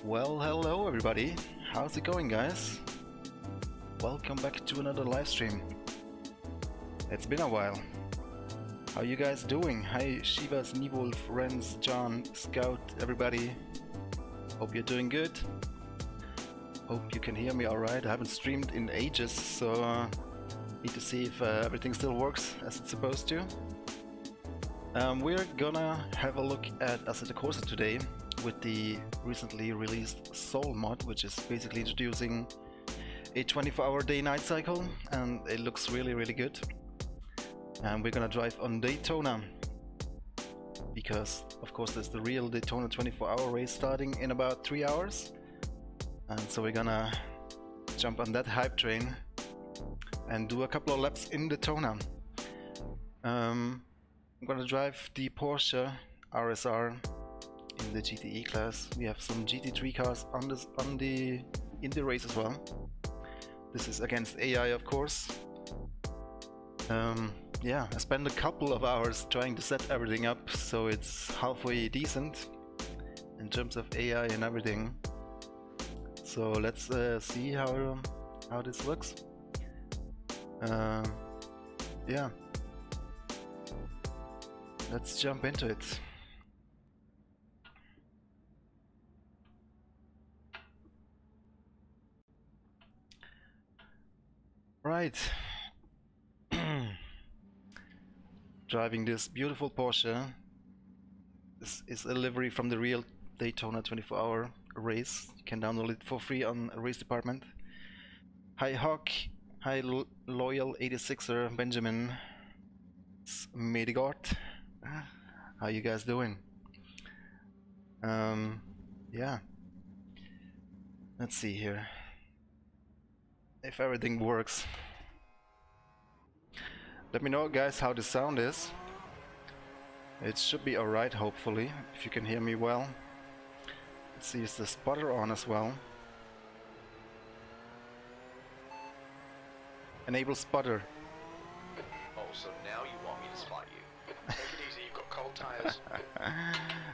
Well, hello everybody. How's it going, guys? Welcome back to another live stream. It's been a while. How you guys doing? Hi Shivas, Nivolf, Renz, John, Scout, everybody. Hope you're doing good. Hope you can hear me alright. I haven't streamed in ages, so need to see if everything still works as it's supposed to. We're gonna have a look at Assetto Corsa today with the recently released Soul mod, which is basically introducing a 24-hour day-night cycle, and it looks really good. And we're gonna drive on Daytona because of course there's the real Daytona 24-hour race starting in about 3 hours, and so we're gonna jump on that hype train and do a couple of laps in Daytona. I'm gonna drive the Porsche RSR in the GTE class. We have some GT3 cars in the race as well. This is against AI, of course. Yeah, I spent a couple of hours trying to set everything up so it's halfway decent in terms of AI and everything. So let's see how this looks. Yeah, let's jump into it. Right. Driving this beautiful Porsche. This is a livery from the real Daytona 24-hour race. You can download it for free on Race Department. Hi Hawk, hi Loyal 86er, Benjamin, Medigort. How you guys doing? Yeah. Let's see here if everything works. Let me know, guys, how the sound is. It should be alright, hopefully, if you can hear me well. Let's see, is the spotter on as well? Enable spotter. Oh, so now you want me to spot you. Take it easy, you've got cold tires.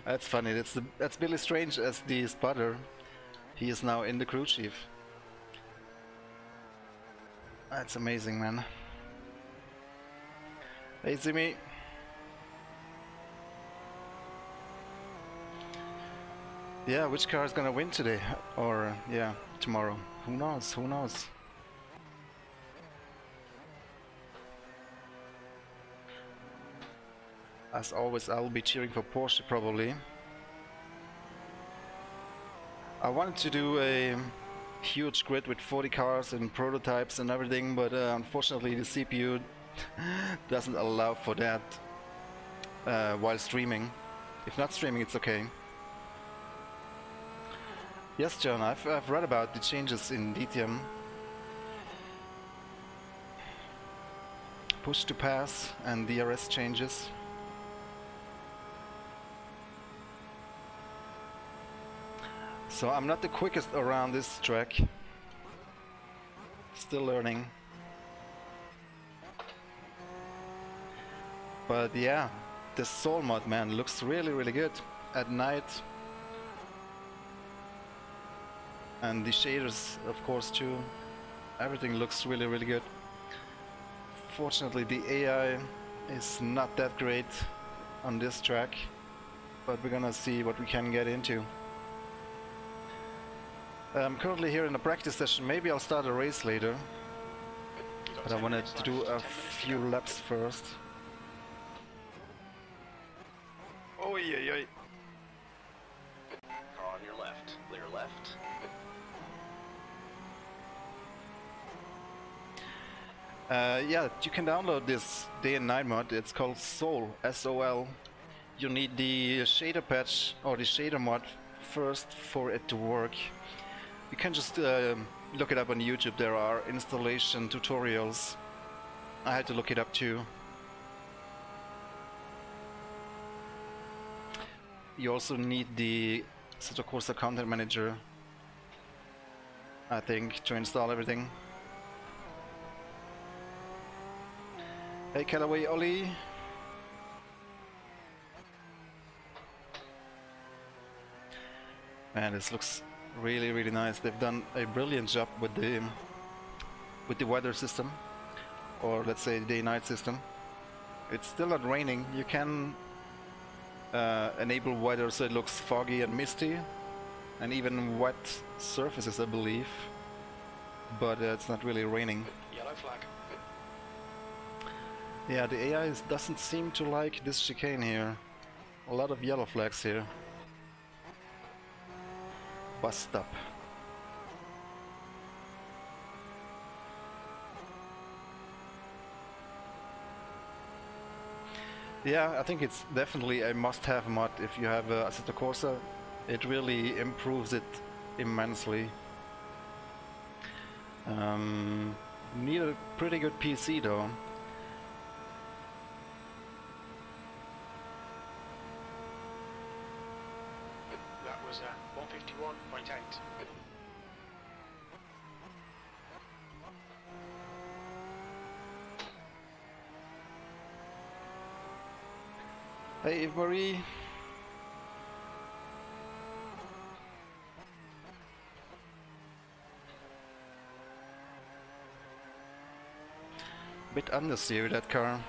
That's funny, that's Billy Strange as the spotter. He is now in the crew chief. That's amazing, man. Hey Zimmy. Yeah, which car is gonna win today? Or, yeah, tomorrow. Who knows? Who knows? As always, I'll be cheering for Porsche, probably. I wanted to do a huge grid with 40 cars and prototypes and everything, but unfortunately the CPU doesn't allow for that while streaming. If not streaming, it's okay. Yes, John, I've read about the changes in DTM. Push to pass and DRS changes. So I'm not the quickest around this track. Still learning. But yeah, the Soul mod, man, looks really good at night. And the shaders, of course, too. Everything looks really good. Fortunately, the AI is not that great on this track, but we're gonna see what we can get into. I'm currently here in a practice session. Maybe I'll start a race later, but I wanted to do a few laps first. Oh yeah. Car on your left, clear left. Yeah, you can download this day and night mod. It's called Soul, S-O-L. You need the shader patch or the shader mod first for it to work. You can just look it up on YouTube. There are installation tutorials. I had to look it up too. You also need the Assetto Corsa Content Manager, I think, to install everything. Hey Callaway Ollie. Man, this looks Really, really nice. They've done a brilliant job with the weather system, or let's say day-night system. It's still not raining. You can enable weather so it looks foggy and misty, and even wet surfaces, I believe. But it's not really raining. Yellow flag. Yeah, the AI doesn't seem to like this chicane here. A lot of yellow flags here. Bus stop. Yeah, I think it's definitely a must-have mod if you have Assetto Corsa. It really improves it immensely. Need a pretty good PC though. That was 151.8. Hey, Eve-Marie. Bit understeer that car.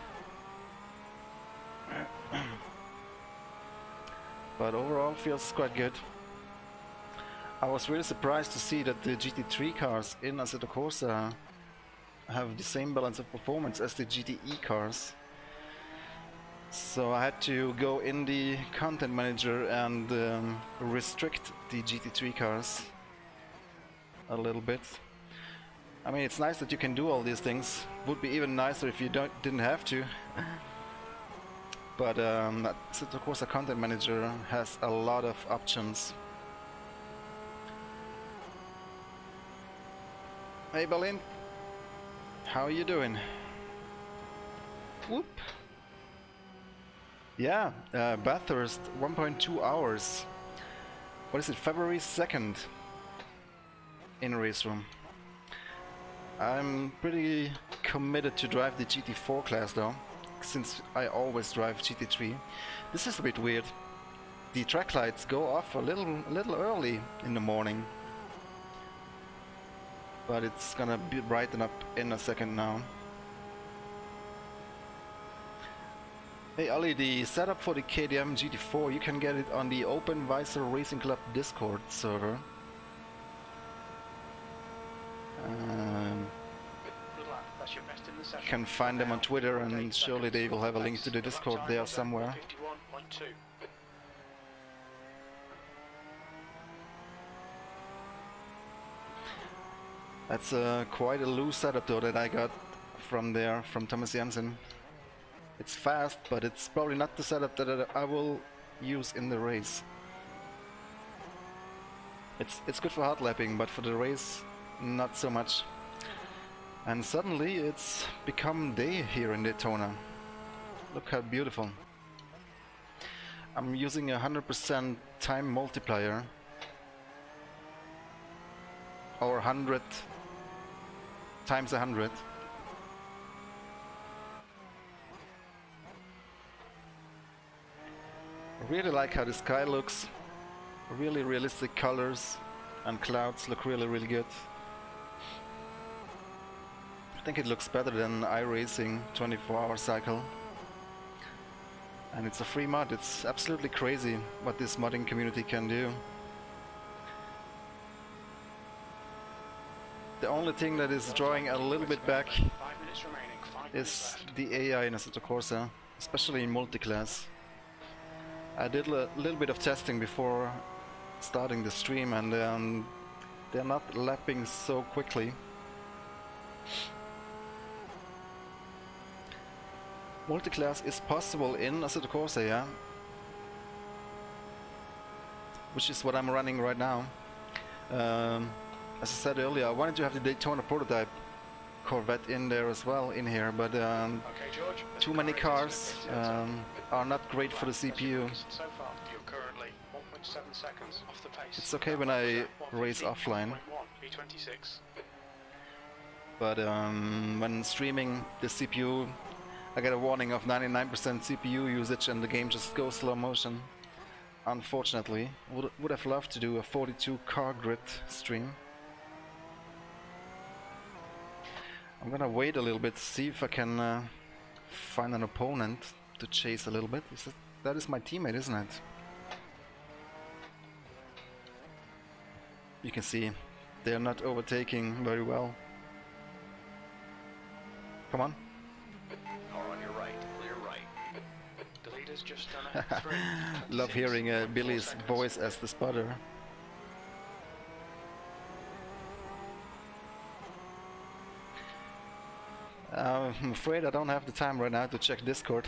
But overall feels quite good. I was really surprised to see that the GT3 cars in Assetto Corsa have the same balance of performance as the GTE cars. So I had to go in the content manager and restrict the GT3 cars a little bit. I mean, it's nice that you can do all these things. Would be even nicer if you didn't have to. But Assetto Corsa Content Manager has a lot of options. Hey Berlin, how are you doing? Whoop. Yeah, Bathurst, 1.2 hours. What is it, February 2nd in Race Room. I'm pretty committed to drive the GT4 class though, since I always drive GT3. This is a bit weird. The track lights go off a little early in the morning. But it's gonna be brighten up in a second now. Hey Ollie, the setup for the KTM GT4, you can get it on the Open Visor Racing Club Discord server. You can find them on Twitter, and surely they will have a link to the Discord there somewhere. That's quite a loose setup though that I got from there, from Thomas Jensen. It's fast, but it's probably not the setup that I will use in the race. It's good for hard lapping, but for the race, not so much. And suddenly it's become day here in Daytona. Look how beautiful. I'm using 100% time multiplier. Or 100 times 100. I really like how the sky looks. Really realistic colors and clouds look really good. I think it looks better than iRacing 24-hour cycle. And it's a free mod. It's absolutely crazy what this modding community can do. The only thing that is drawing a little bit back is the AI in Assetto Corsa, especially in multiclass. I did a little bit of testing before starting the stream, and they're not lapping so quickly. Multiclass is possible in Assetto Corsa, yeah? Which is what I'm running right now. As I said earlier, I wanted to have the Daytona prototype Corvette in there as well, in here, but Okay, George, too many cars are not great for the CPU. So far, you're currently 1.7 seconds off the pace. It's okay when I race offline, but when streaming the CPU, I get a warning of 99% CPU usage and the game just goes slow motion. unfortunately. Would have loved to do a 42 car grid stream. I'm gonna wait a little bit, see if I can find an opponent to chase a little bit. That is my teammate, isn't it? You can see they are not overtaking very well. Come on. Car on your right, clear right. The leader's just done a 3. Love hearing Billy's voice as the spotter. I'm afraid I don't have the time right now to check Discord,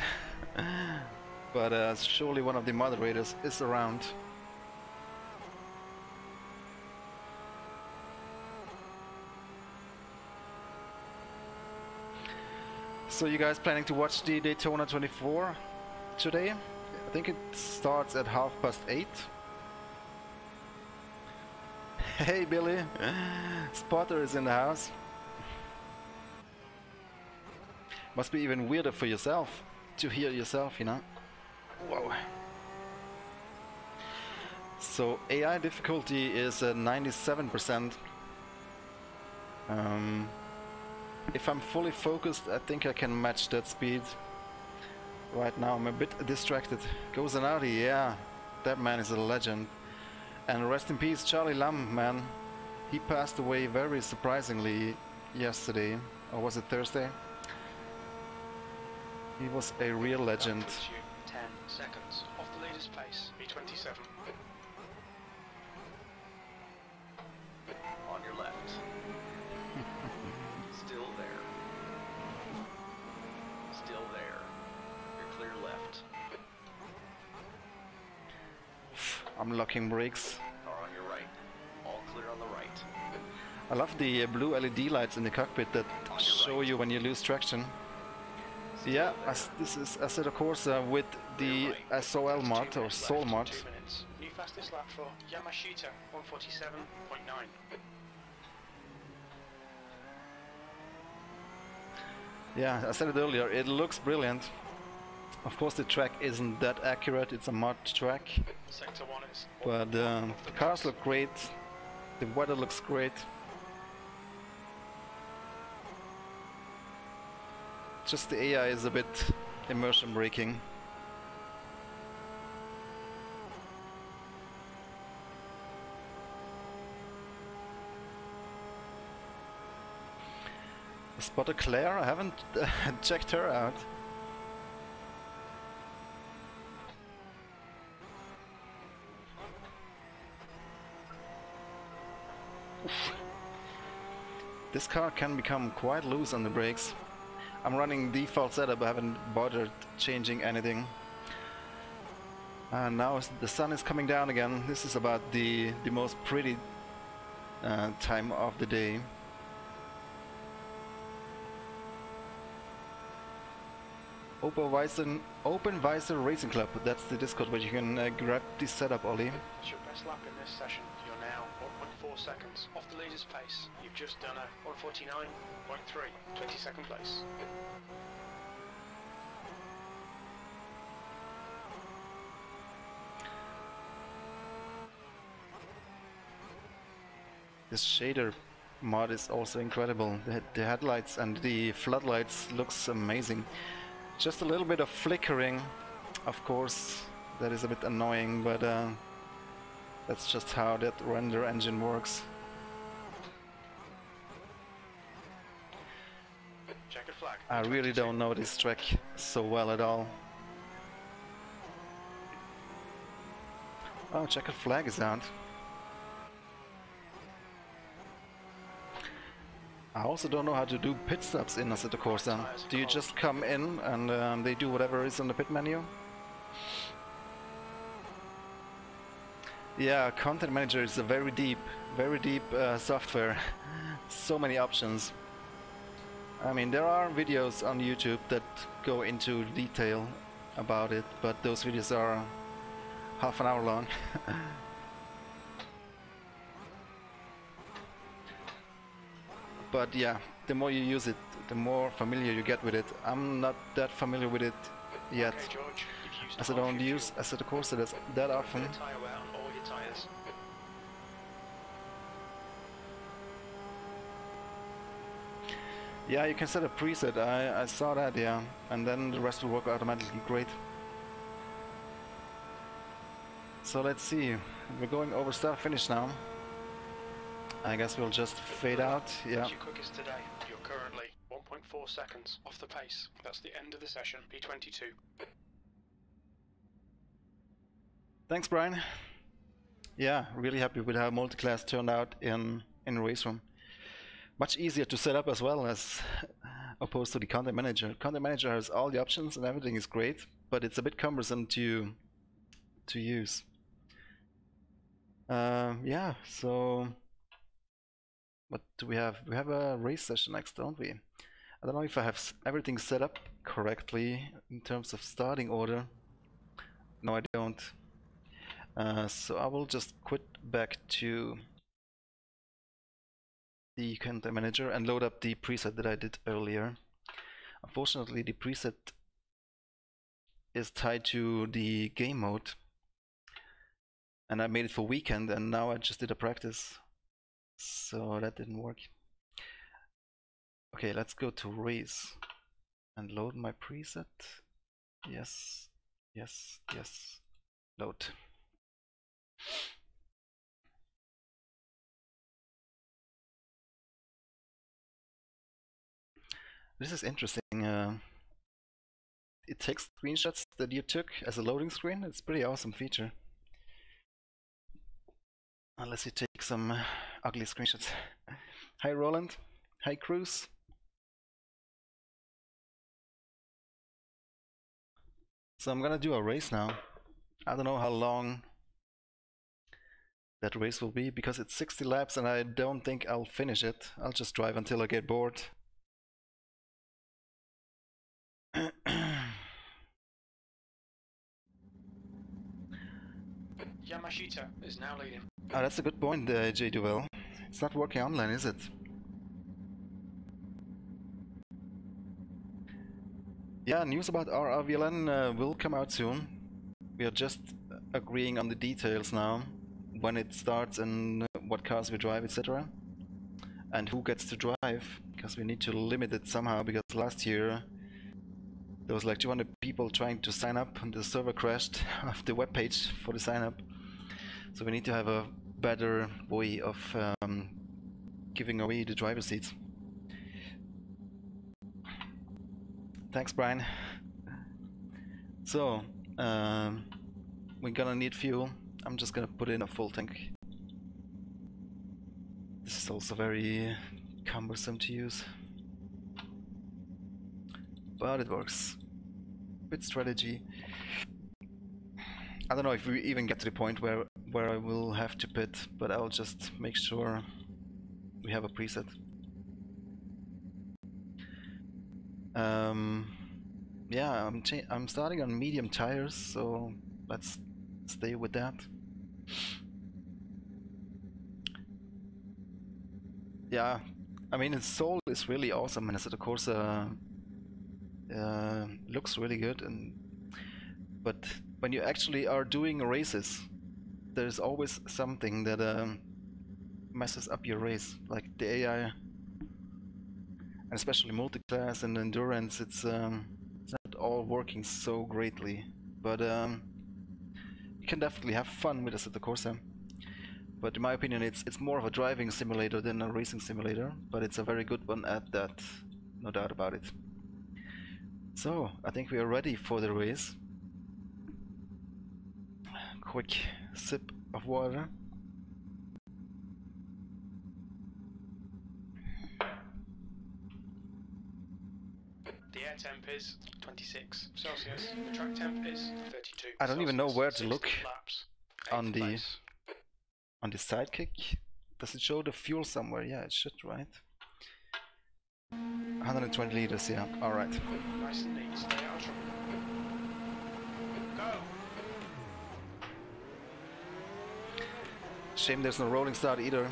but surely one of the moderators is around. So you guys planning to watch the Daytona 24 today? I think it starts at 8:30. Hey Billy, Spotter is in the house. Must be even weirder for yourself to hear yourself, you know. Whoa. So AI difficulty is at 97%. If I'm fully focused, I think I can match that speed. Right now I'm a bit distracted. Goes an Audi, yeah, that man is a legend. And rest in peace Charlie Lam, man. He passed away very surprisingly yesterday, or was it Thursday? He was a real legend. 10 seconds off the leader's pace. B27. On your left. Still there. Still there. You're clear left. I'm locking brakes. Car on your right. All clear on the right. I love the blue LED lights in the cockpit that show you when you lose traction. Yeah, this is Assetto Corsa with the SOL mod or SOL mod. New fastest lap for Yamashita 147.9. Yeah, I said it earlier, it looks brilliant. Of course the track isn't that accurate, it's a mod track. Sector 1 is but the cars look great, the weather looks great. Just the AI is a bit immersion breaking. Spotter Claire? I haven't checked her out. Oof. This car can become quite loose on the brakes. I'm running default setup, I haven't bothered changing anything. And now the sun is coming down again. This is about the most pretty time of the day. Open Visor Racing Club, that's the Discord where you can grab the setup, Ollie. It's your best lap in this session. You're now 1.4 seconds off the leader's pace. You've just done a 149.3, 22nd place. This shader mod is also incredible. The headlights and the floodlights looks amazing. Just a little bit of flickering, of course, that is a bit annoying, but that's just how that render engine works. Checkered flag. I really don't know this track so well at all. Oh, checkered flag is out. I also don't know how to do pit stops in Assetto Corsa. Do you just come in and they do whatever is on the pit menu? Yeah, Content Manager is a very deep software. So many options. I mean, there are videos on YouTube that go into detail about it, but those videos are half an hour long. But yeah, the more you use it, the more familiar you get with it. I'm not that familiar with it yet, Okay, George, you've used as I half don't your use fuel. as the course that is that often. Put a tyre wear on all your tyres. Yeah, you can set a preset. I saw that, yeah, and then the rest will work automatically. Great. So let's see. We're going over start finish now. I guess we'll just fade out. Yeah. That's your quickest today. You're currently 1.4 seconds off the pace. That's the end of the session. P22. Thanks, Brian. Yeah, really happy with how multi-class turned out in Race Room. Much easier to set up as well as opposed to the content manager. Content manager has all the options and everything is great, but it's a bit cumbersome to use. Yeah, so what do we have? We have a race session next, don't we? I don't know if I have everything set up correctly in terms of starting order. No, I don't. So I will just quit back to the content manager and load up the preset that I did earlier. Unfortunately, the preset is tied to the game mode, and I made it for weekend, and now I just did a practice, so that didn't work. Okay, let's go to race and load my preset. Yes, yes, yes. Load. This is interesting. It takes screenshots that you took as a loading screen. It's a pretty awesome feature. Unless you take some ugly screenshots. Hi Roland. Hi Cruz. So I'm gonna do a race now. I don't know how long that race will be because it's 60 laps and I don't think I'll finish it. I'll just drive until I get bored. Yamashita is now leading. Oh, that's a good point, J. Duvel. It's not working online, is it? Yeah, news about RRVLN will come out soon. We are just agreeing on the details now, when it starts and what cars we drive, etc. And who gets to drive, because we need to limit it somehow, because last year there was like 200 people trying to sign up and the server crashed off the webpage for the sign up. So we need to have a better way of giving away the driver seats. Thanks, Brian. So, we're gonna need fuel. I'm just gonna put in a full tank. This is also very cumbersome to use, but it works. Bit strategy. I don't know if we even get to the point where I will have to pit, but I'll just make sure we have a preset. Yeah, I'm starting on medium tires, so let's stay with that. Yeah, I mean, his soul is really awesome, and the Corsa looks really good. But when you actually are doing races, there's always something that messes up your race, like the AI, and especially multi-class and endurance. It's not all working so greatly, but you can definitely have fun with Assetto Corsa. But in my opinion, it's more of a driving simulator than a racing simulator, but it's a very good one at that, no doubt about it. So I think we are ready for the race. Quick sip of water. The air temp is 26 Celsius. The track temp is 32. I don't even know where to look laps. on the sidekick. Does it show the fuel somewhere? Yeah, it should, right? 120 liters, yeah. All right. Nice and neat. Stay out of trouble. Go. Shame there's no rolling start either.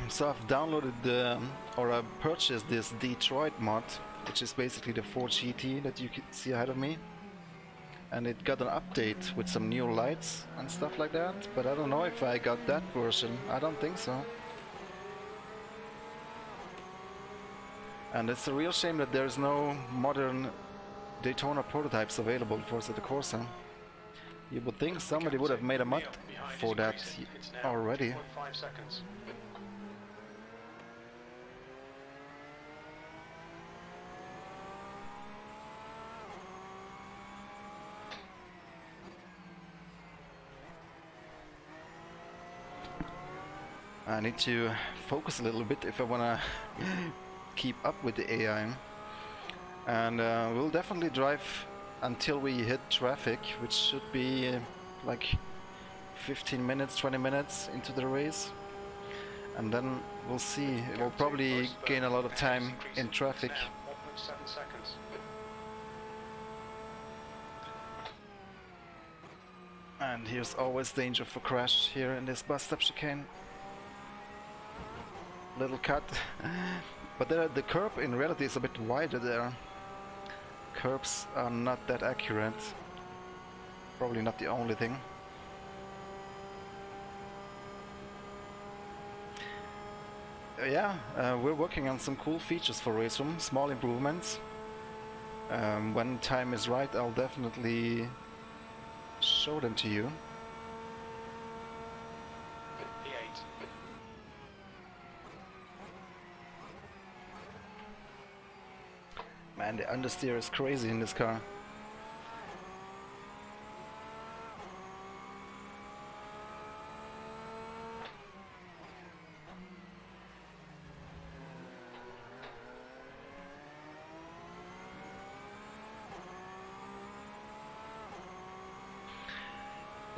So I've downloaded the, or I purchased this Detroit mod, which is basically the 4 GT that you can see ahead of me. And it got an update with some new lights and stuff like that, but I don't know if I got that version. I don't think so. And it's a real shame that there's no modern Daytona prototypes available for the Corsa. You would think somebody would have made a mod for that already. I need to focus a little bit if I wanna keep up with the AI. And we'll definitely drive until we hit traffic, which should be like 15 minutes, 20 minutes into the race. And then we'll see. We'll probably gain a lot of time in traffic. And here's always danger for crash here in this bus stop chicane. Little cut. But the curb in reality is a bit wider there. Curbs are not that accurate. Probably not the only thing. Yeah, we're working on some cool features for Race Room, small improvements. When time is right, I'll definitely show them to you. Man, the understeer is crazy in this car.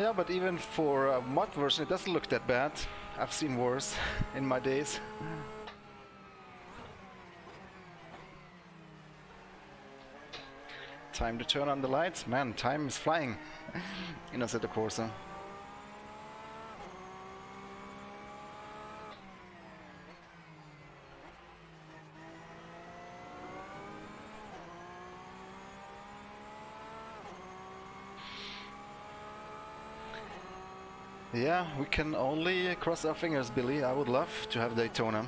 Yeah, but even for a mod version it doesn't look that bad. I've seen worse in my days. Time to turn on the lights. Man, time is flying in Assetto Corsa. Yeah, we can only cross our fingers, Billy. I would love to have Daytona.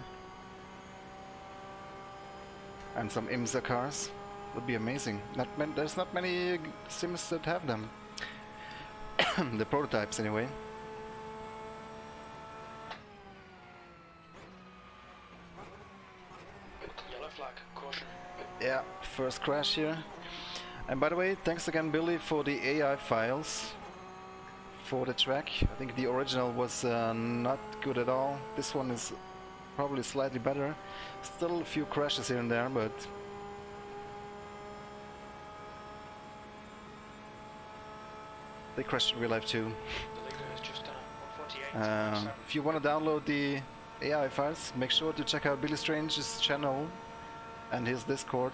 And some IMSA cars. Would be amazing. There's not many sims that have them. The prototypes, anyway. Yellow flag, caution. Yeah, first crash here. And by the way, thanks again, Billy, for the AI files for the track. I think the original was not good at all. This one is probably slightly better. Still a few crashes here and there, but they crashed in real life too. If you want to download the AI files, make sure to check out Billy Strange's channel and his Discord.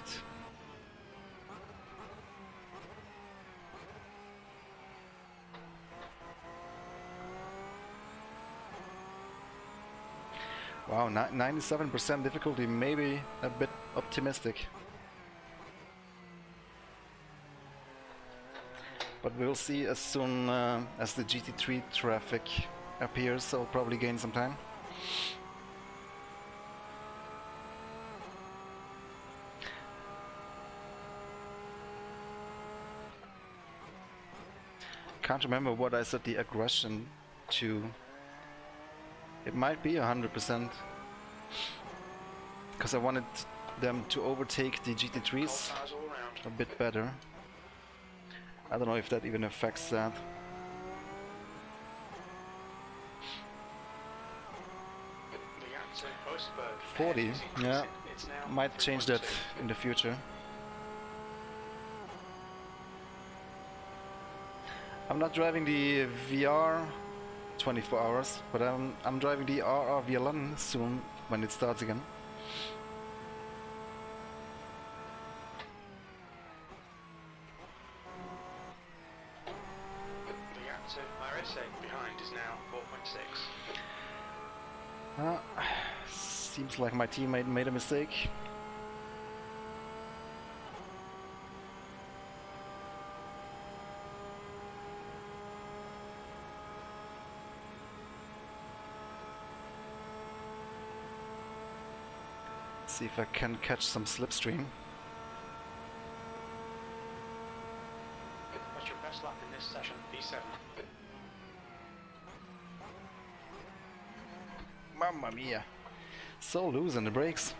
Wow, 97% difficulty, maybe a bit optimistic. But we'll see as soon as the GT3 traffic appears, so I'll probably gain some time. Can't remember what I set the aggression to. It might be 100%, because I wanted them to overtake the GT3s a bit better. I don't know if that even affects that. 40, yeah, might change that in the future. I'm not driving the VR 24 hours, but I'm driving the RR VLN soon when it starts again. Seems like my teammate made a mistake. See if I can catch some slipstream. That's your best lap in this session, P7. Mamma mia! So loose in the brakes.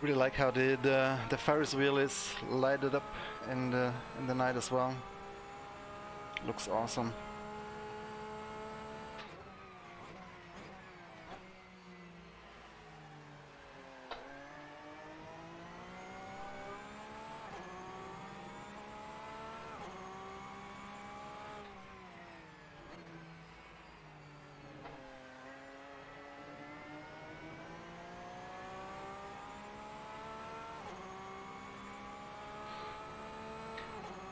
Really like how the Ferris wheel is lighted up in the night as well. Looks awesome.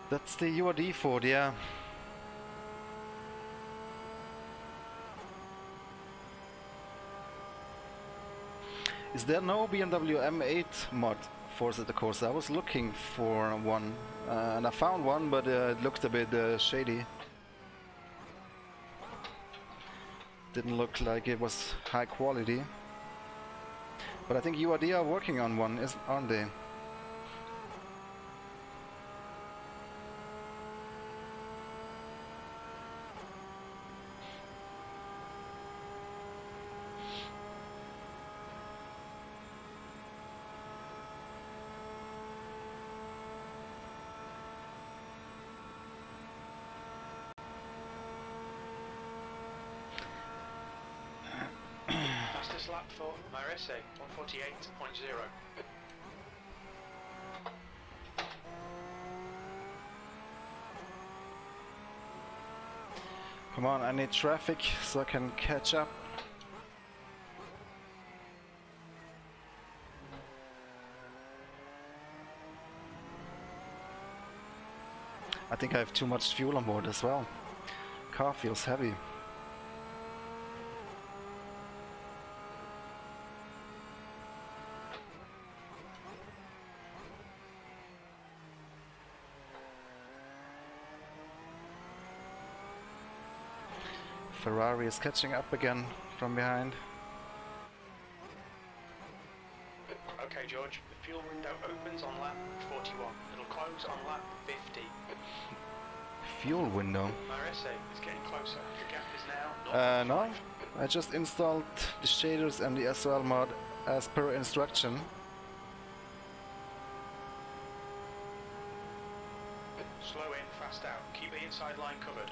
That's the URD Ford, yeah. Is there no BMW M8 mod for the course? I was looking for one, and I found one, but it looked a bit shady. Didn't look like it was high quality. But I think URD are working on one, aren't they? Fastest lap for Marese, 148.0. Come on, I need traffic so I can catch up. I think I have too much fuel on board as well. Car feels heavy. Ferrari is catching up again from behind. Okay, George, the fuel window opens on lap 41. It'll close on lap 50. Fuel window? Marese is getting closer. The gap is now no. I just installed the shaders and the SOL mod as per instruction. Slow in, fast out. Keep the inside line covered.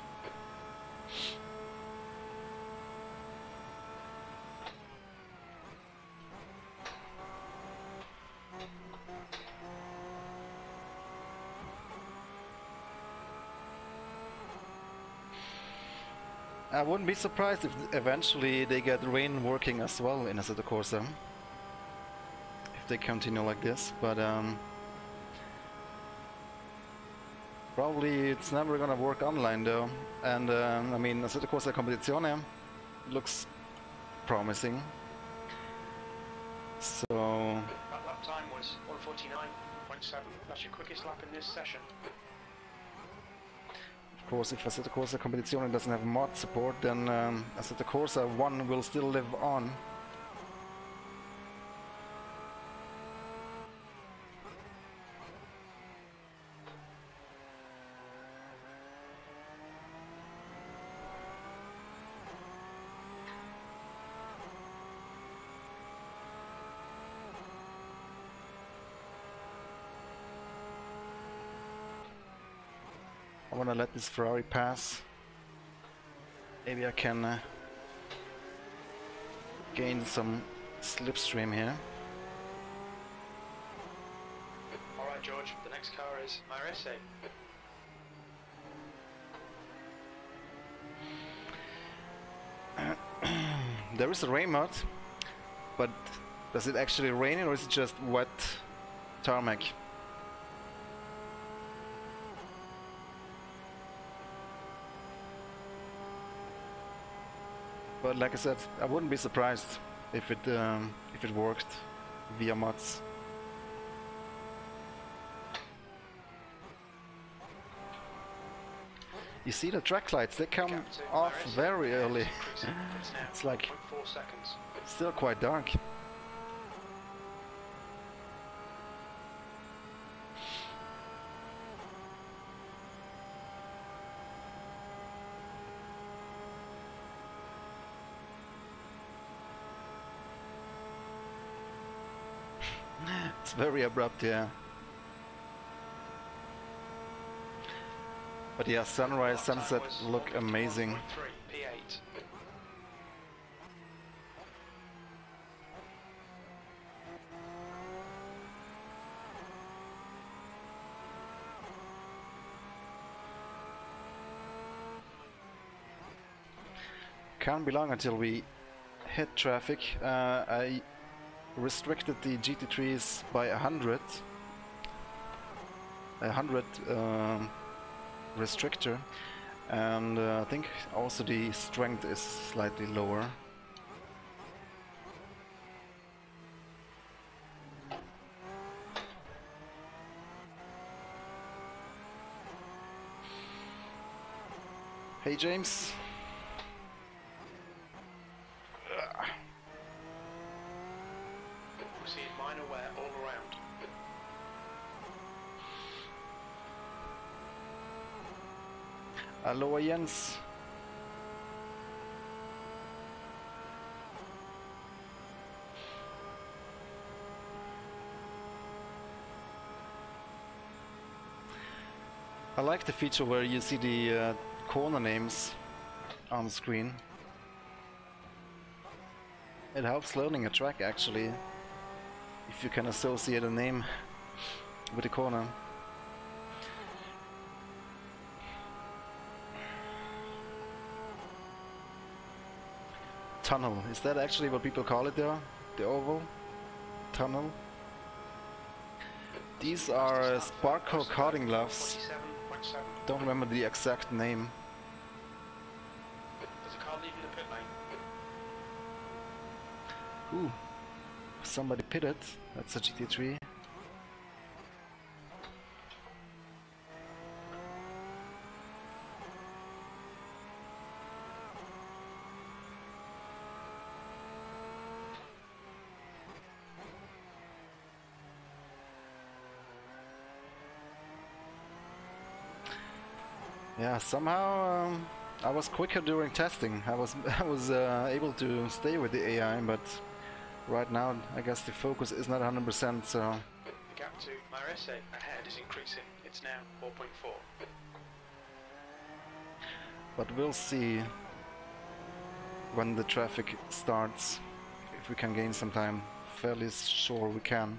I wouldn't be surprised if eventually they get rain working as well in Assetto Corsa. If they continue like this, but probably it's never gonna work online though. And I mean, Assetto Corsa Competizione looks promising. So That lap time was 149.7. That's your quickest lap in this session. of course, if Assetto Corsa Competizione doesn't have mod support, then Assetto Corsa 1 will still live on. I want to let this Ferrari pass. Maybe I can gain some slipstream here. Alright, George, the next car is Marese. there is a rain mod, but does it actually rain or is it just wet tarmac? But like I said, I wouldn't be surprised if it worked via mods. You see the track lights, they come off very early. It's like still quite dark. It's very abrupt, yeah. But yeah, sunrise, sunset look amazing. Can't be long until we hit traffic. I restricted the GT3s by 100 restrictor, and I think also the strength is slightly lower. Hey James. We see minor wear all around. Hallo Jens. I like the feature where you see the corner names on the screen. It helps learning a track actually, if you can associate a name with the corner. Tunnel, is that actually what people call it there? The oval? Tunnel? These are Sparco karting gloves. Don't remember the exact name. There's a car leaving the pit lane. Ooh, somebody pitted. That's a GT3. Yeah, somehow I was quicker during testing. I was able to stay with the AI, but right now I guess the focus is not 100%. So The gap to Marese ahead is increasing. It's now 4.4. but we'll see when the traffic starts if we can gain some time. Fairly sure we can.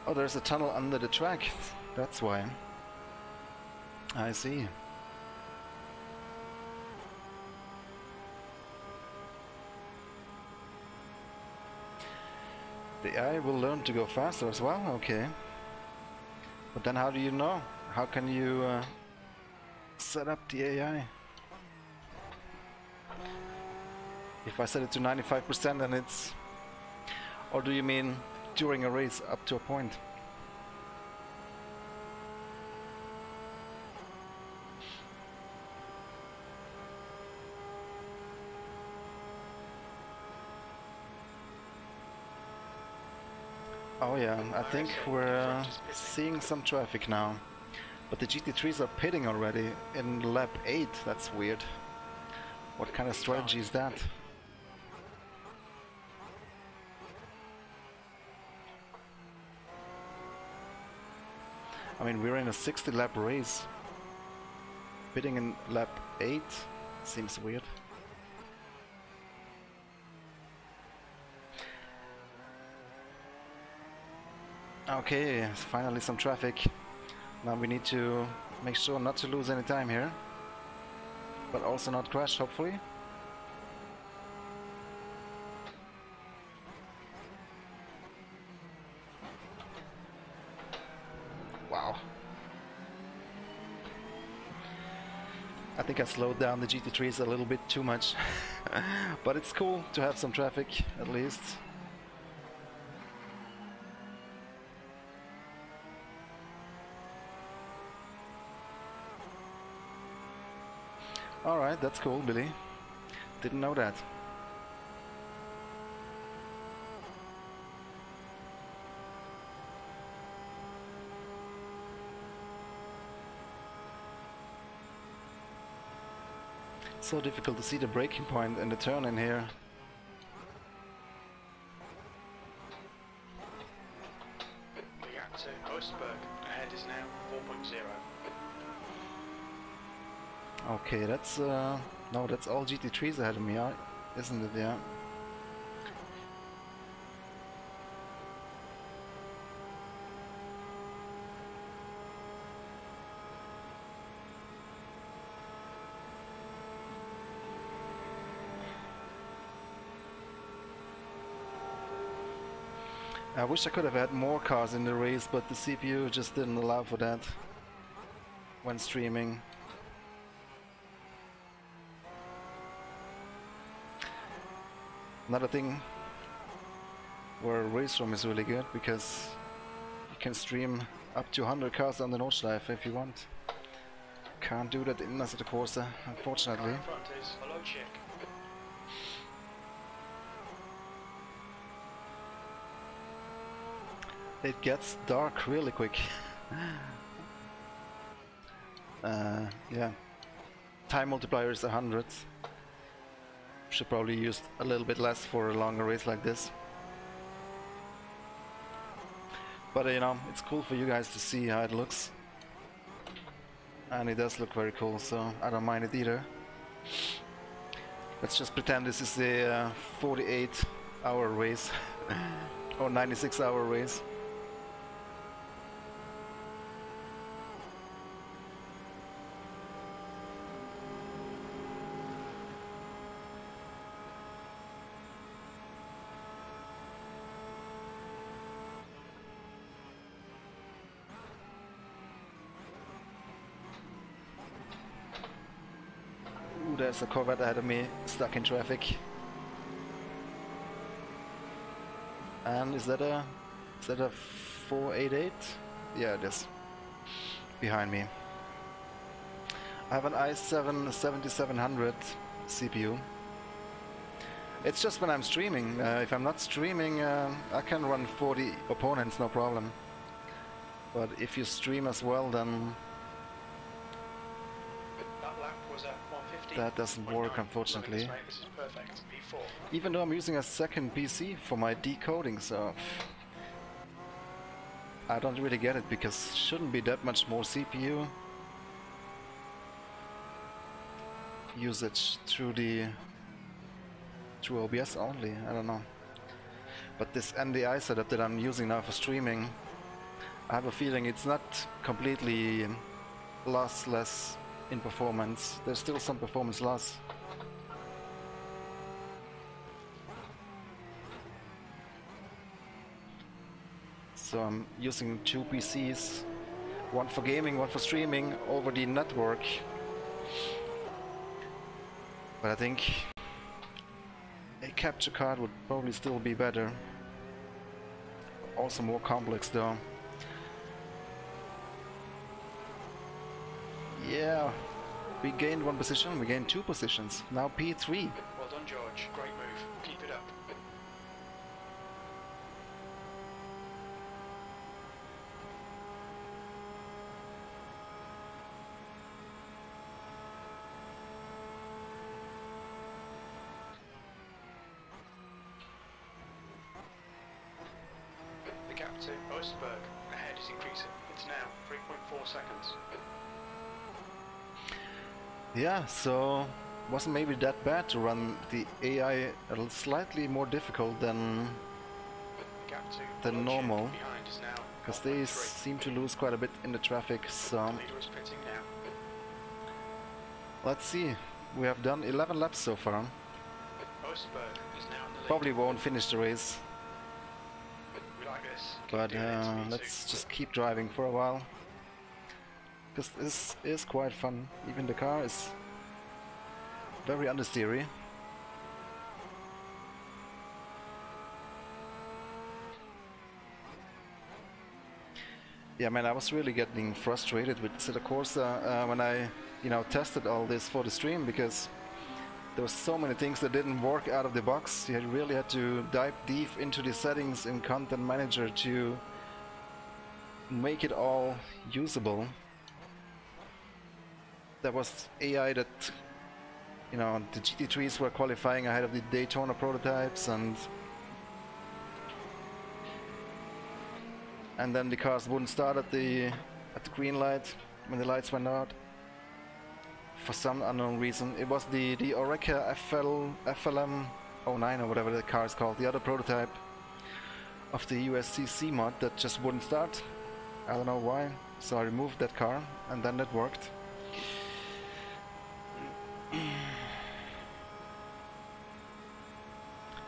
Oh, there's a tunnel under the track. That's why. I see. The AI will learn to go faster as well? Okay. But then how do you know? How can you set up the AI? If I set it to 95% then it's... Or do you mean during a race up to a point? Oh yeah, I think we're seeing some traffic now. But the GT3s are pitting already in lap 8, that's weird. What kind of strategy is that? I mean, we're in a 60 lap race. Pitting in lap 8 seems weird. Okay, finally some traffic. Now we need to make sure not to lose any time here, but also not crash, hopefully. Wow. I think I slowed down the GT3s a little bit too much, but it's cool to have some traffic at least. Alright, that's cool, Billy. Didn't know that. So difficult to see the braking point and the turn in here. The gap to Osterberg ahead is now 4.0. Okay, that's no, that's all GT3s ahead of me, isn't it? Yeah. I wish I could have had more cars in the race, but the CPU just didn't allow for that when streaming. Another thing where Race Room is really good, because you can stream up to 100 cars on the Nordschleife if you want. Can't do that in Assetto Corsa, unfortunately. In front is a low check. It gets dark really quick. Yeah. Time multiplier is 100. Should probably use a little bit less for a longer race like this. But you know, it's cool for you guys to see how it looks. And it does look very cool, so I don't mind it either. Let's just pretend this is a 48-hour race or 96-hour race. There's a Corvette ahead of me, stuck in traffic. And is that a 488? Yeah, it is. Behind me. I have an i7 7700 CPU. It's just when I'm streaming. If I'm not streaming, I can run 40 opponents, no problem. But if you stream as well, then that doesn't work, unfortunately. Even though I'm using a second PC for my decoding, so I don't really get it, because shouldn't be that much more CPU usage through OBS only. I don't know. But this NDI setup that I'm using now for streaming, I have a feeling it's not completely lossless in performance. There's still some performance loss. So I'm using two PCs, one for gaming, one for streaming over the network. But I think a capture card would probably still be better. Also more complex though. Yeah, we gained one position, we gained two positions. Now P3. Well done, George. Great move. Keep it up. The gap to Osterberg ahead is increasing. It's now 3.4 seconds. Yeah, so wasn't maybe that bad to run the AI a little slightly more difficult than normal. because they seem to lose quite a bit in the traffic. So Leader is pitting now. let's see. We have done 11 laps so far. Osberg is now in the lead. Probably won't finish the race, We like this. Keep but doing it to let's just keep driving for a while, because this is quite fun. Even the car is very understeery. Yeah, man, I was really getting frustrated with Zeta Corsa when I, tested all this for the stream, because there were so many things that didn't work out of the box. You really had to dive deep into the settings in Content Manager to make it all usable. There was AI that, the GT3s were qualifying ahead of the Daytona prototypes, and then the cars wouldn't start at the green light when the lights went out for some unknown reason. It was the Oreca FLM 09 or whatever the car is called, the other prototype of the USCC mod, that just wouldn't start. I don't know why, so I removed that car and then that worked.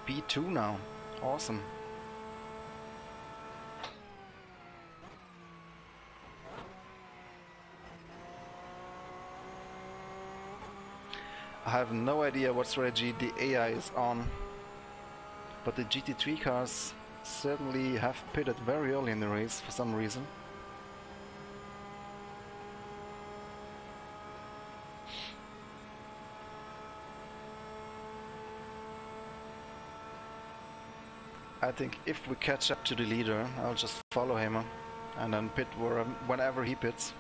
P2 now, awesome. I have no idea what strategy the AI is on, but the GT3 cars certainly have pitted very early in the race for some reason. I think if we catch up to the leader, I'll just follow him and then pit whenever he pits.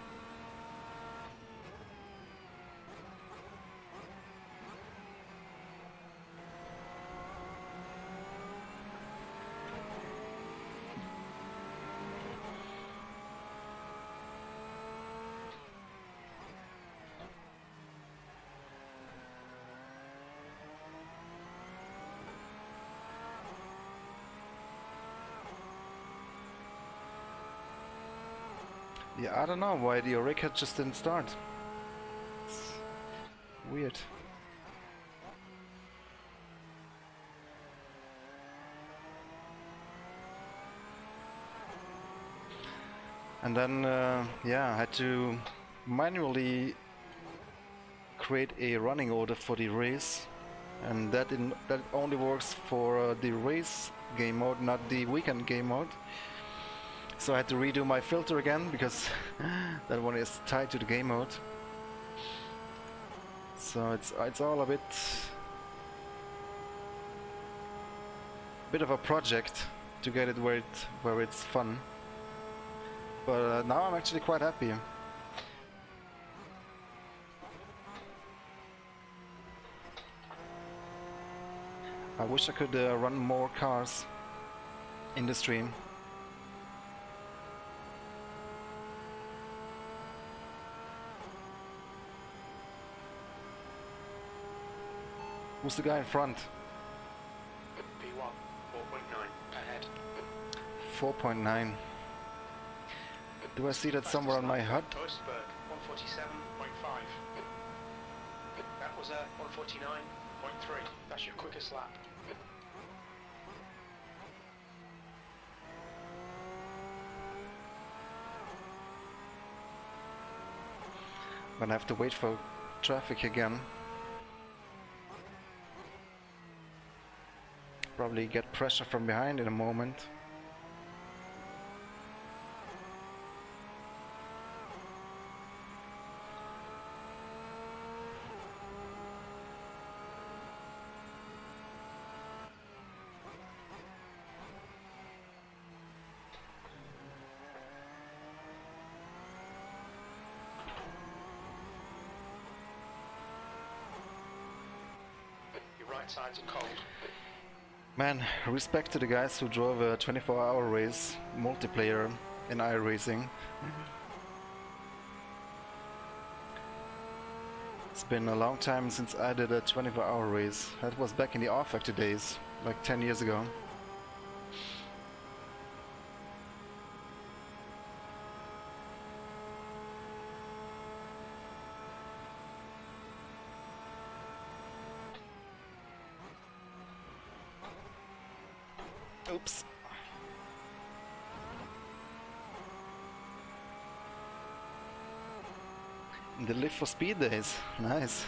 Yeah, I don't know why the Oreca just didn't start. It's weird. And then, yeah, I had to manually create a running order for the race, and that only works for the race game mode, not the weekend game mode. So I had to redo my filter again, because that one is tied to the game mode. So it's all a bit of a project to get it where it's fun. But now I'm actually quite happy. I wish I could run more cars in the stream. Who's the guy in front? P1, 4.9, ahead. 4.9. Do I see that somewhere on my HUD? Osberg, 147.5. That was a 149.3. That's your quickest lap. I'm gonna have to wait for traffic again. Probably get pressure from behind in a moment. Your right sides are cold. Man, respect to the guys who drove a 24-hour race multiplayer in iRacing. It's been a long time since I did a 24-hour race. That was back in the R-Factor days, like 10 years ago. Oops. The live for speed days. Nice.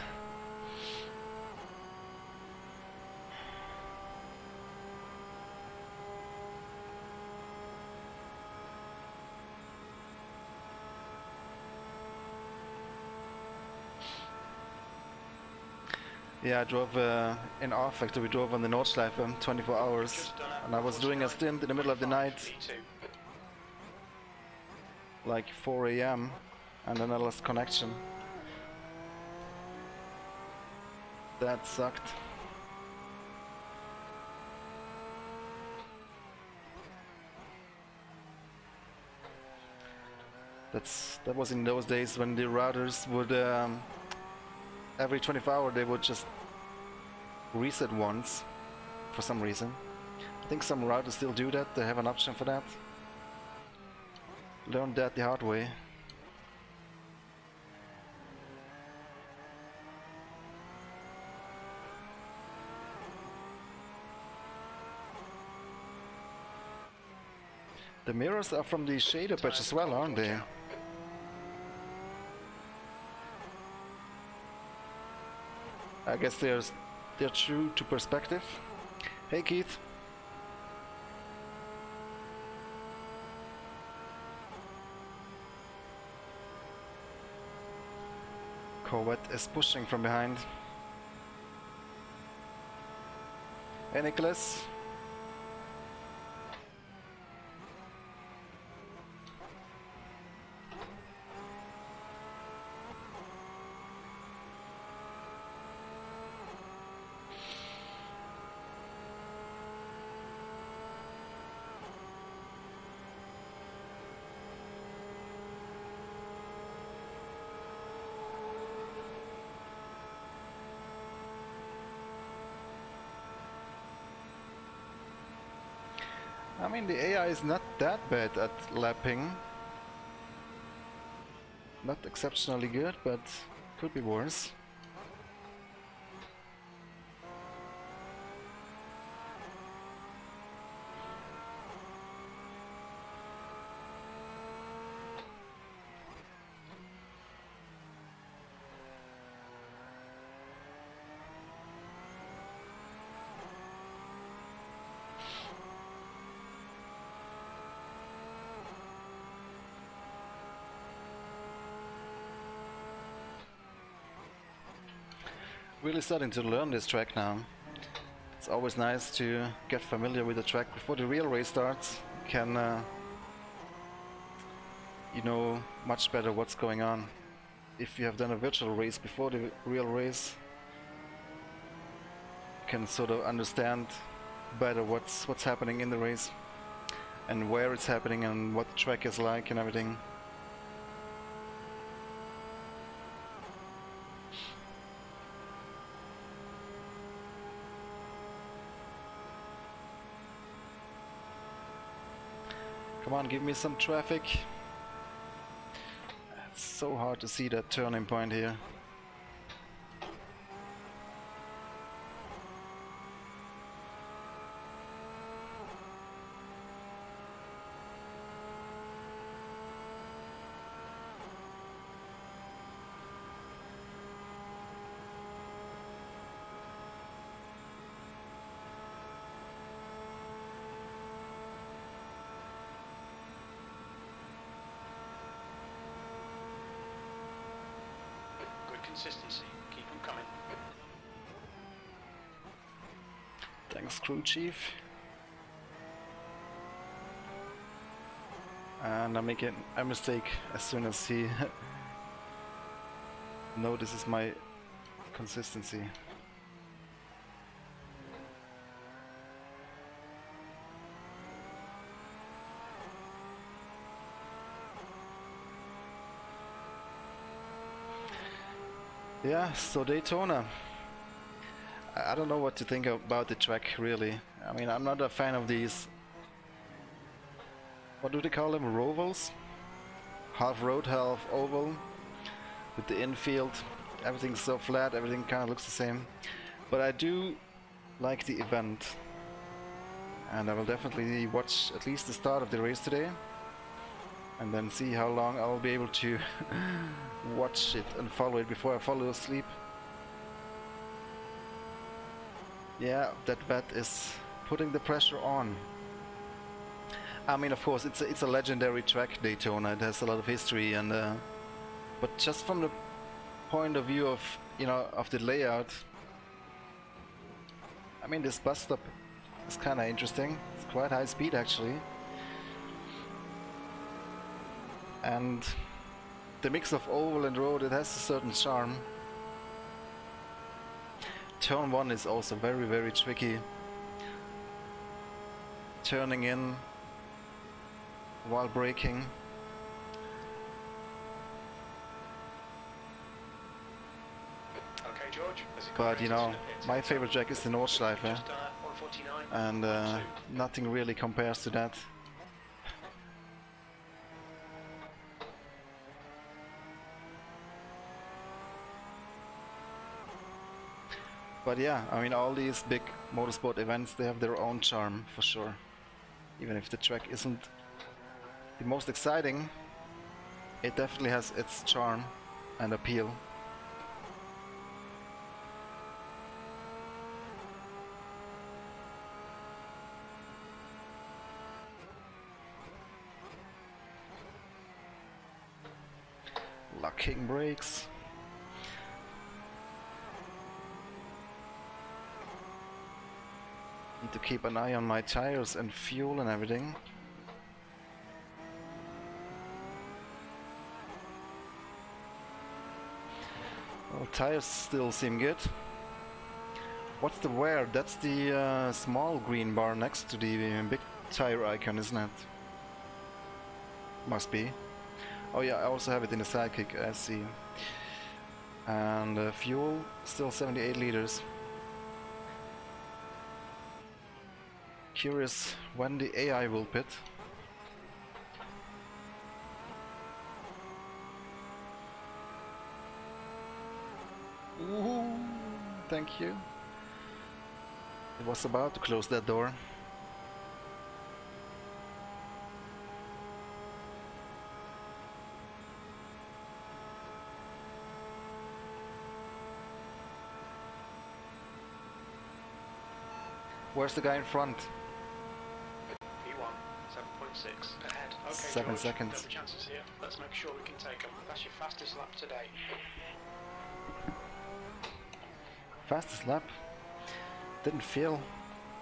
Yeah, I drove in our factory, we drove on the Nordschleife 24 hours, and I was doing a stint in the middle of the night, like 4 AM, and then I lost connection. That sucked. That was in those days when the routers would every 24 hours they would just reset once for some reason. I think some routers still do that, they have an option for that. Learned that the hard way. The mirrors are from the shader patch as well, aren't they? I guess they're true to perspective. Hey Keith. Corvette is pushing from behind. Hey Nicholas. I mean, the AI is not that bad at lapping. Not exceptionally good, but could be worse. Really starting to learn this track now. It's always nice to get familiar with the track before the real race starts. Can you know much better what's going on. If you have done a virtual race before the real race, you can sort of understand better what's happening in the race and where it's happening and what the track is like and everything. Come on, give me some traffic. It's so hard to see that turning point here. Consistency, keep them coming. Thanks, crew chief. And I'm making a mistake as soon as he notices my consistency. Yeah, so Daytona. I don't know what to think about the track, really. I mean, I'm not a fan of these... What do they call them? Rovals? Half road, half oval. With the infield. Everything's so flat, everything kind of looks the same. But I do like the event. and I will definitely watch at least the start of the race today, and then see how long I'll be able to watch it and follow it before I fall asleep. Yeah, that vet is putting the pressure on. I mean, of course, it's a legendary track, Daytona. It has a lot of history, and but just from the point of view of, you know, of the layout, I mean, this bus stop is kind of interesting. It's quite high speed actually, and the mix of oval and road, it has a certain charm. Turn 1 is also very, very tricky. Turning in while braking. Okay, George. But you know, my favorite track is the Nordschleife, and nothing really compares to that. But yeah, I mean, all these big motorsport events, they have their own charm for sure. Even if the track isn't the most exciting, it definitely has its charm and appeal. Locking brakes. Need to keep an eye on my tires and fuel and everything. Well, tires still seem good. What's the wear? That's the small green bar next to the big tire icon, isn't it? Must be. Oh yeah, I also have it in the sidekick, I see. And fuel, still 78 liters. Curious when the AI will pit. Ooh, thank you. It was about to close that door. Where's the guy in front? P1, 7.6 ahead. Okay, 7 George, seconds. got the chances here. Let's make sure we can take them. That's your fastest lap today. Fastest lap? Didn't feel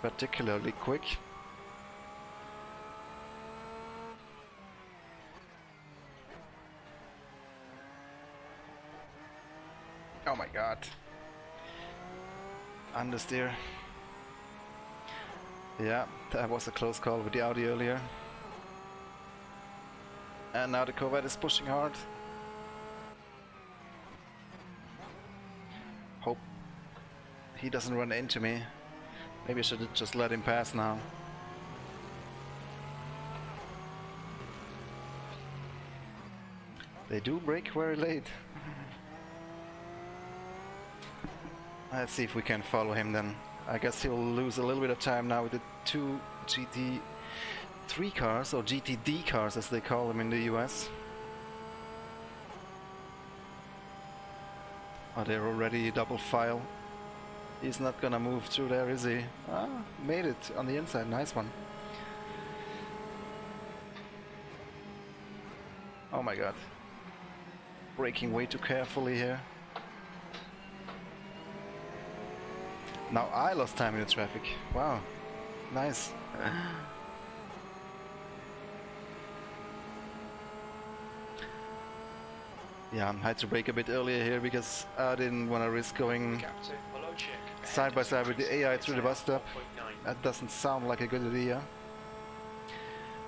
particularly quick. Oh my god. Understeer. Yeah, that was a close call with the Audi earlier. And now the Corvette is pushing hard. Hope he doesn't run into me. Maybe I should have just let him pass now. They do brake very late. Let's see if we can follow him then. I guess he'll lose a little bit of time now with the two GT3 cars, or GTD cars as they call them in the US. Oh, they're already double file. He's not gonna move through there, is he? Ah, made it on the inside, nice one. Oh my god. Braking way too carefully here. Now I lost time in the traffic. Wow, nice. Yeah, I had to brake a bit earlier here because I didn't want to risk going side by side with the AI through the bus stop. That doesn't sound like a good idea.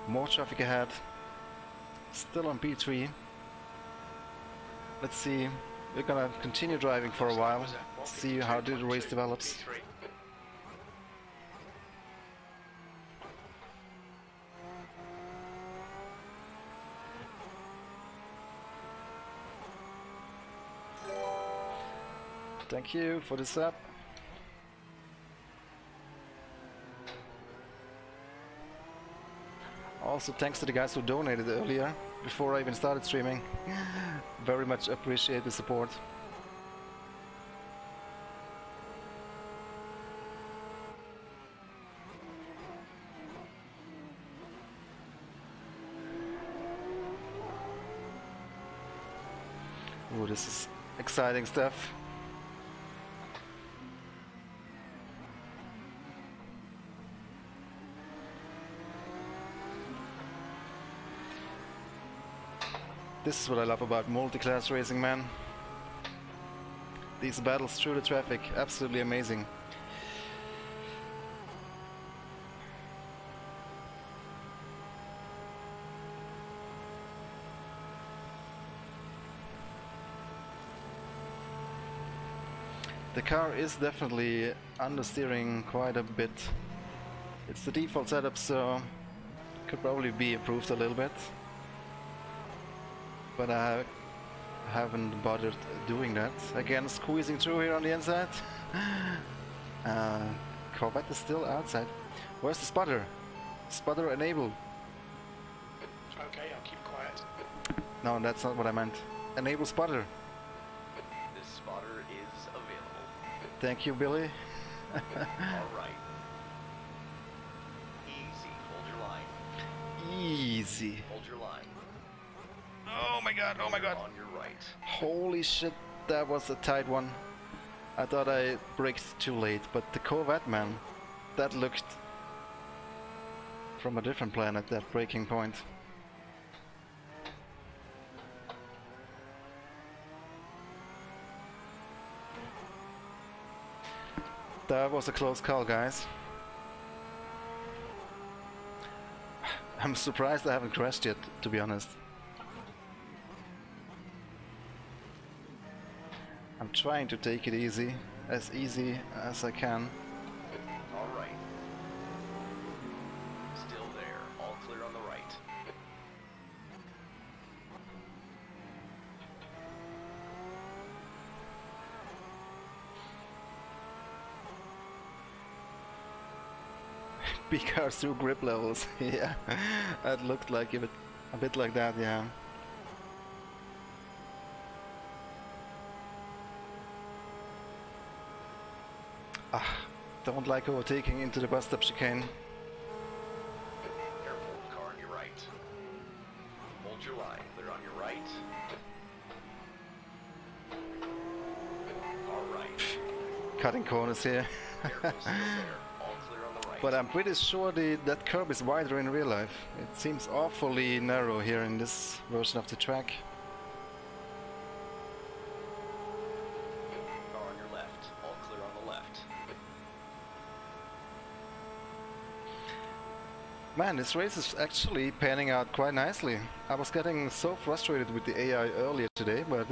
More traffic ahead. Still on P3. Let's see. We're gonna continue driving for a while. See how the race develops. Thank you for the sub. Also thanks to the guys who donated earlier, before I even started streaming. Very much appreciate the support. Ooh, this is exciting stuff. This is what I love about multi-class racing, man. These battles through the traffic, absolutely amazing. The car is definitely understeering quite a bit. It's the default setup, so could probably be improved a little bit. But I haven't bothered doing that. Again, squeezing through here on the inside. Corvette is still outside. Where's the spotter? Spotter enabled. Okay, I'll keep quiet. No, that's not what I meant. Enable spotter. This spotter is available. Thank you, Billy. Alright. Easy, hold your line. Easy. Hold your line. Oh my god, oh my god. On your right. Holy shit, that was a tight one. I thought I braked too late, but the Corvette, man, that looked from a different planet, that braking point. That was a close call, guys. I'm surprised I haven't crashed yet, to be honest. I'm trying to take it easy as I can. Alright. Still there, all clear on the right. Big cars through grip levels. Yeah, that looked like a bit like that, yeah. Don't like overtaking into the bus stop chicane. Careful, car on your right. Hold your line, clear on your right. Alright. Cutting corners here. Careful, still there, all clear on the right. But I'm pretty sure that curb is wider in real life. It seems awfully narrow here in this version of the track. Car on your left, all clear on the left. Man, this race is actually panning out quite nicely. I was getting so frustrated with the AI earlier today, but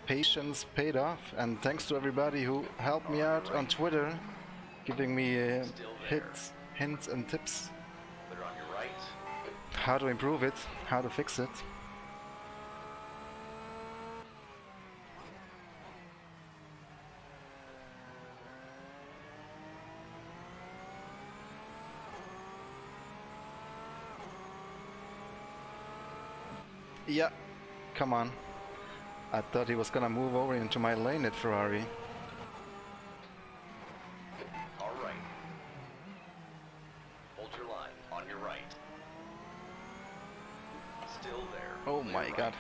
patience paid off, and thanks to everybody who helped me out on Twitter, giving me hints and tips Clear on your right. how to improve it, how to fix it. Yeah, come on. I thought he was gonna move over into my lane at Ferrari. Alright. Hold your line, on your right. Still there. Oh clear my right. god.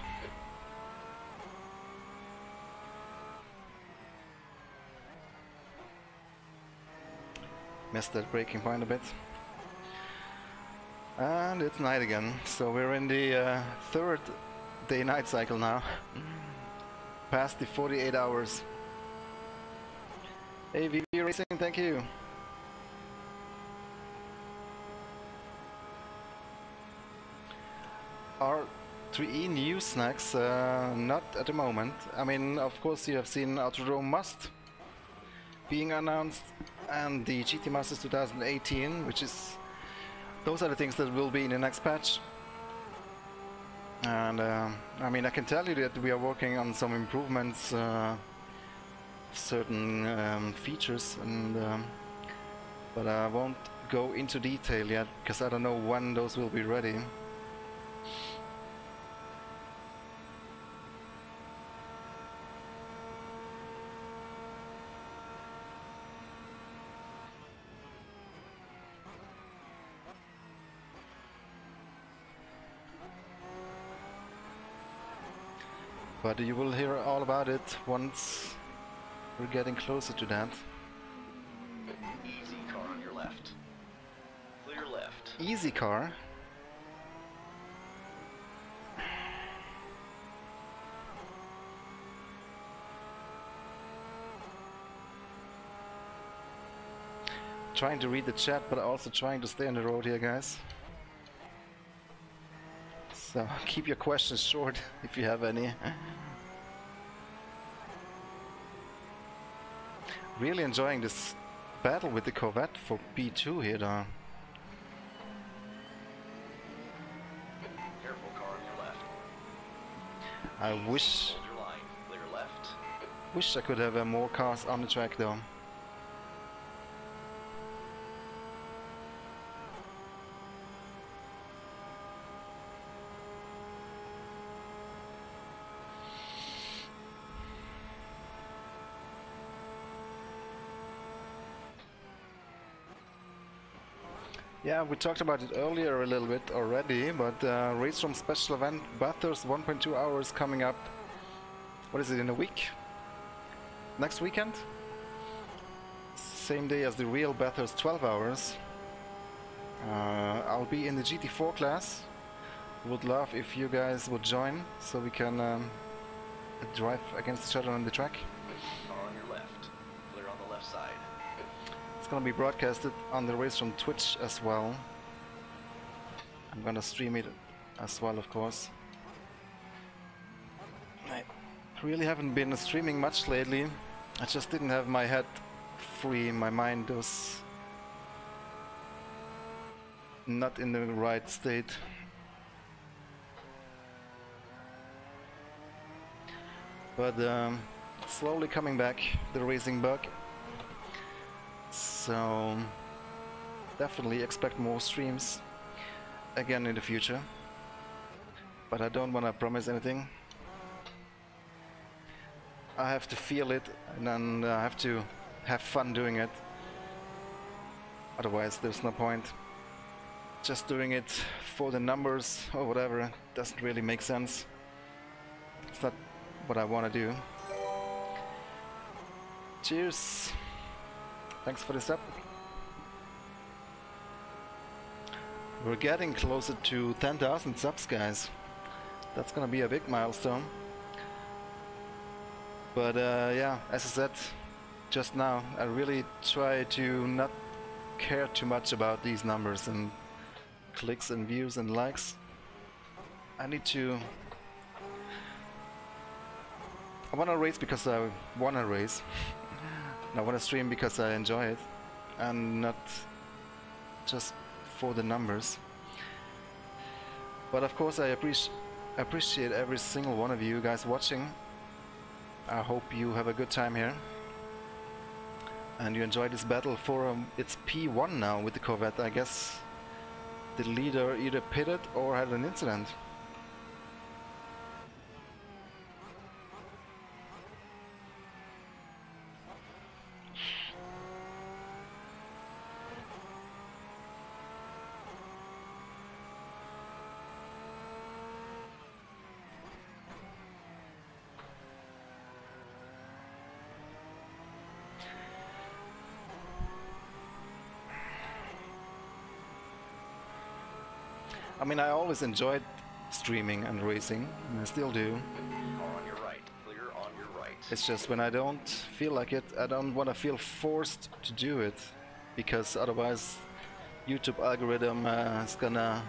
Missed that braking point a bit. And it's night again, so we're in the third day-night cycle now. Past the 48 hours. Hey VV Racing, thank you. R3E new snacks, not at the moment. I mean, of course you have seen Autodrome Must being announced, and the GT Masters 2018, which is... those are the things that will be in the next patch. And I mean, I can tell you that we are working on some improvements, certain features, and but I won't go into detail yet, because I don't know when those will be ready. But you will hear all about it once we're getting closer to that. Easy car on your left. Clear left. Easy car. Trying to read the chat, but also trying to stay on the road here, guys. So keep your questions short if you have any. Really enjoying this battle with the Corvette for P2 here, though. Careful car on your left. I wish Hold your line. Clear left. I could have more cars on the track, though. Yeah, we talked about it earlier a little bit already, but race from special event Bathurst 1.2 hours coming up. What is it, in a week? Next weekend? Same day as the real Bathurst 12 hours. I'll be in the GT4 class. Would love if you guys would join, so we can drive against each other on the track. Car on your left. Clear on the left side. It's gonna be broadcasted on the race from Twitch as well. I'm gonna stream it as well, of course. I really haven't been streaming much lately. I just didn't have my head free, my mind was not in the right state. But slowly coming back, the racing bug. So definitely expect more streams again in the future. But I don't want to promise anything. I have to feel it, and then I have to have fun doing it. Otherwise there's no point. Just doing it for the numbers or whatever doesn't really make sense. It's not what I want to do. Cheers! Thanks for the sub. We're getting closer to 10,000 subs, guys. That's gonna be a big milestone. But yeah, as I said just now, I really try to not care too much about these numbers and clicks and views and likes. I want to race because I want to race. I want to stream because I enjoy it, and not just for the numbers. But of course I appreciate every single one of you guys watching. I hope you have a good time here and you enjoy this battle for it's P1 now with the Corvette. I guess the leader either pitted or had an incident. I mean, I always enjoyed streaming and racing, and I still do. Car on your right. Clear on your right. It's just when I don't feel like it, I don't want to feel forced to do it, because otherwise YouTube algorithm is gonna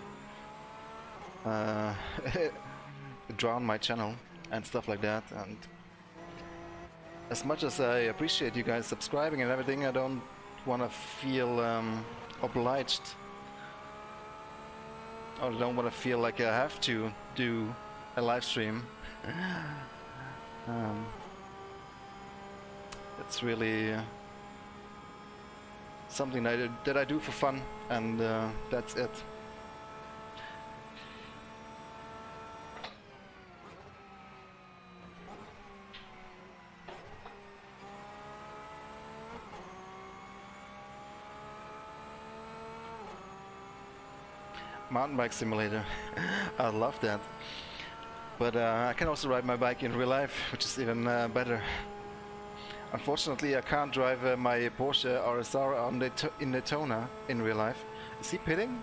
drown my channel and stuff like that. And as much as I appreciate you guys subscribing and everything, I don't want to feel obliged. I don't want to feel like I have to do a live stream. It's really something that I do for fun, and that's it. Mountain bike simulator. I love that. But I can also ride my bike in real life, which is even better. Unfortunately, I can't drive my Porsche RSR on in Daytona in real life. Is he pitting?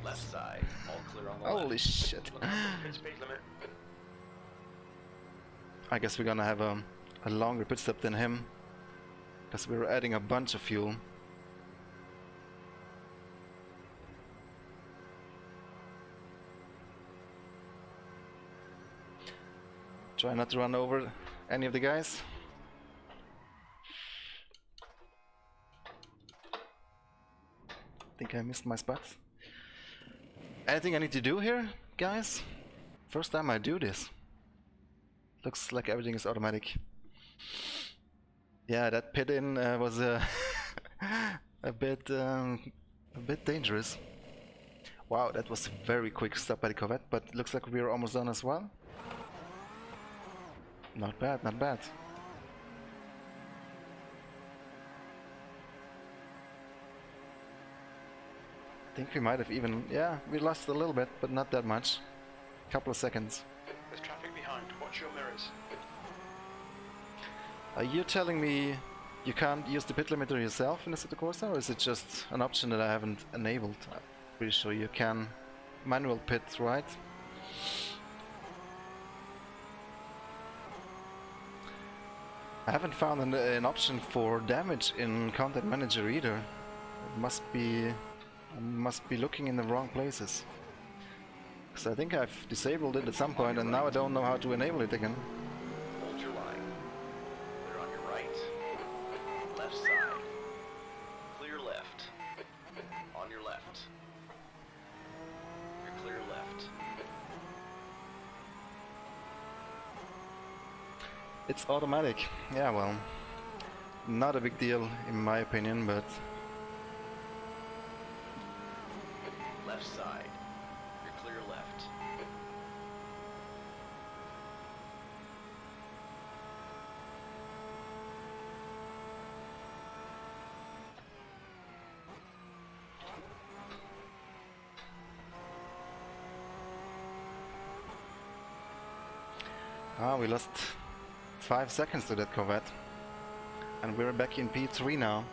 Left side, all clear on the Holy left. shit. Speed limit. I guess we're gonna have a longer pit stop than him, because we're adding a bunch of fuel. Try not to run over any of the guys. I think I missed my spot. Anything I need to do here, guys? First time I do this. Looks like everything is automatic. Yeah, that pit in was a bit dangerous. Wow, that was a very quick stop by the Corvette, but looks like we're almost done as well. Not bad, not bad. I think we might have even, yeah, we lost a little bit, but not that much. Couple of seconds. There's traffic behind. Watch your mirrors. Are you telling me you can't use the pit limiter yourself in the Assetto Corsa, or is it just an option that I haven't enabled? I'm pretty sure you can manual pit, right? I haven't found an option for damage in Content Manager either. It must be, I must be looking in the wrong places. Because I think I've disabled it at some point and now I don't know how to enable it again. Hold your line. They're on your right. Left side. Clear left. On your left. You're clear left. It's automatic. Yeah, well, not a big deal in my opinion, but... Left side. You're clear left. Ah, we lost 5 seconds to that Corvette. And we're back in P3 now.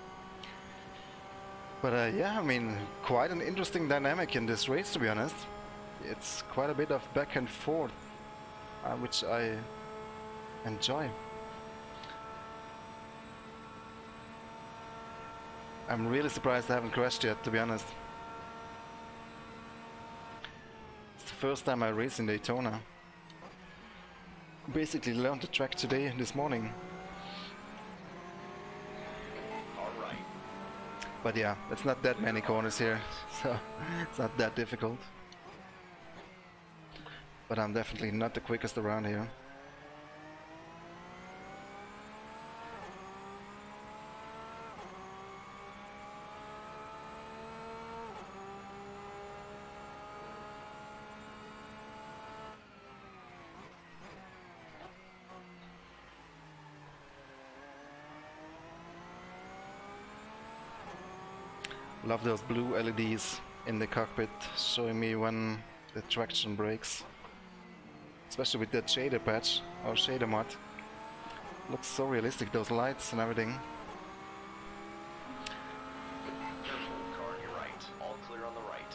But yeah, I mean, quite an interesting dynamic in this race, to be honest. It's quite a bit of back and forth, which I enjoy. I'm really surprised I haven't crashed yet, to be honest. It's the first time I race in Daytona. Basically learned the track today, this morning. Alright. But yeah, it's not that many corners here, so it's not that difficult. But I'm definitely not the quickest around here. Love those blue LEDs in the cockpit showing me when the traction breaks. Especially with that shader patch or shader mod. Looks so realistic, those lights and everything. Careful, car on your right. All clear on the right.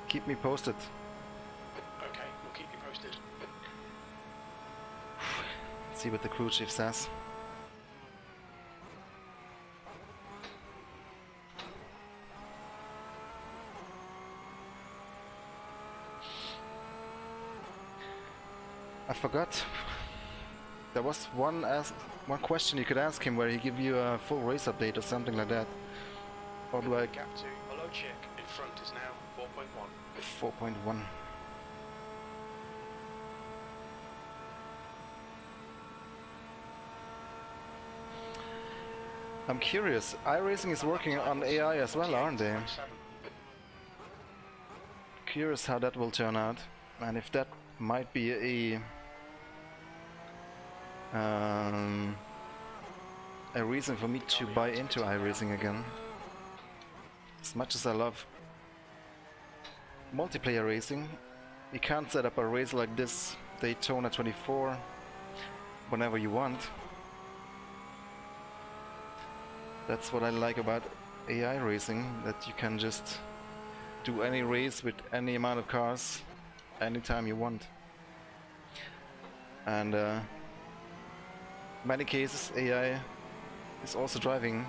Keep me posted. Okay, we'll keep you posted. Let's see what the crew chief says. I forgot. There was one question you could ask him where he give you a full race update or something like that. Or like Gap 2 below check in front is now 4.1. 4.1. I'm curious, iRacing is working on AI as well, aren't they? Curious how that will turn out, and if that might be a reason for me to buy into iRacing again. As much as I love multiplayer racing, you can't set up a race like this, Daytona 24, whenever you want. That's what I like about AI racing, that you can just do any race with any amount of cars anytime you want. And many cases AI is also driving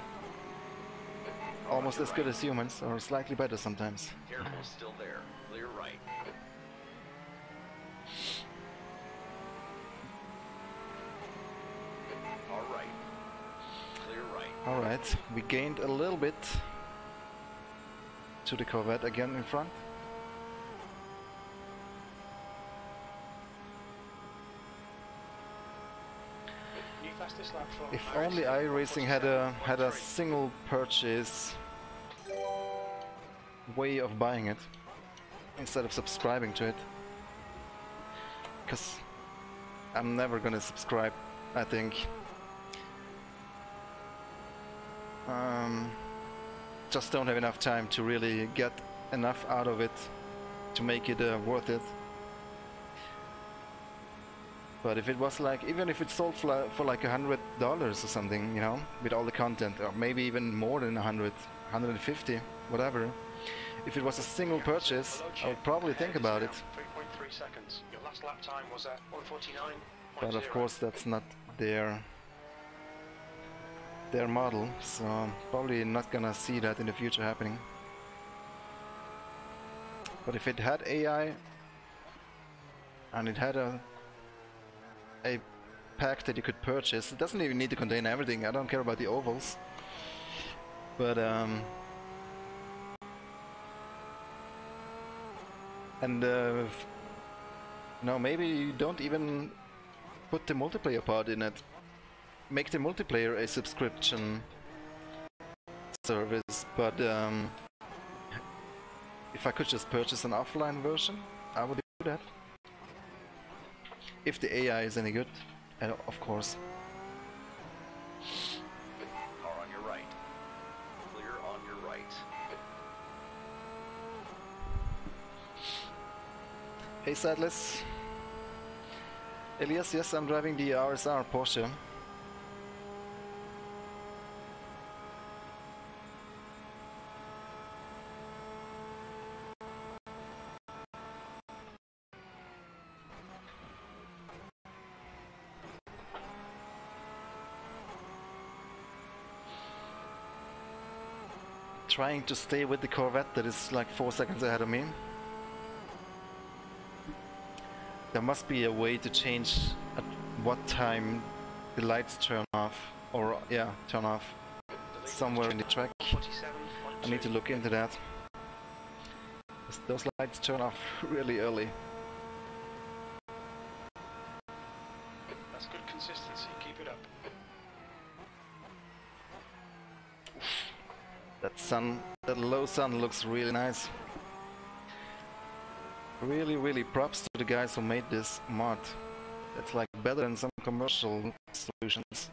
almost as good as humans, or slightly better sometimes. Careful, still there. Clear right. All right. Clear right. Alright, we gained a little bit to the Corvette again in front. New fastest lap for If only iRacing had a single purchase way of buying it instead of subscribing to it, because I'm never gonna subscribe, I think. Just don't have enough time to really get enough out of it to make it worth it. But if it was like, even if it sold for like $100 or something, you know, with all the content, or maybe even more than 100, 150, whatever. If it was a single purchase, I would probably think about it. 3.3 seconds. Your last lap time was at 1:49.0. But of course that's not their model, so I'm probably not gonna see that in the future happening. But if it had AI and it had a pack that you could purchase, it doesn't even need to contain everything. I don't care about the ovals, but no, maybe you don't even put the multiplayer part in it. Make the multiplayer a subscription service, but if I could just purchase an offline version, I would do that. If the AI is any good, of course. Car on your right. Clear on your right. Hey Sadless. Elias, yes, I'm driving the RSR Porsche. Trying to stay with the Corvette that is like 4 seconds ahead of me. There must be a way to change at what time the lights turn off, or yeah, turn off somewhere in the track. I need to look into that. Those lights turn off really early. That's good consistency. Keep it up. That low sun looks really nice. Really props to the guys who made this mod. It's like better than some commercial solutions,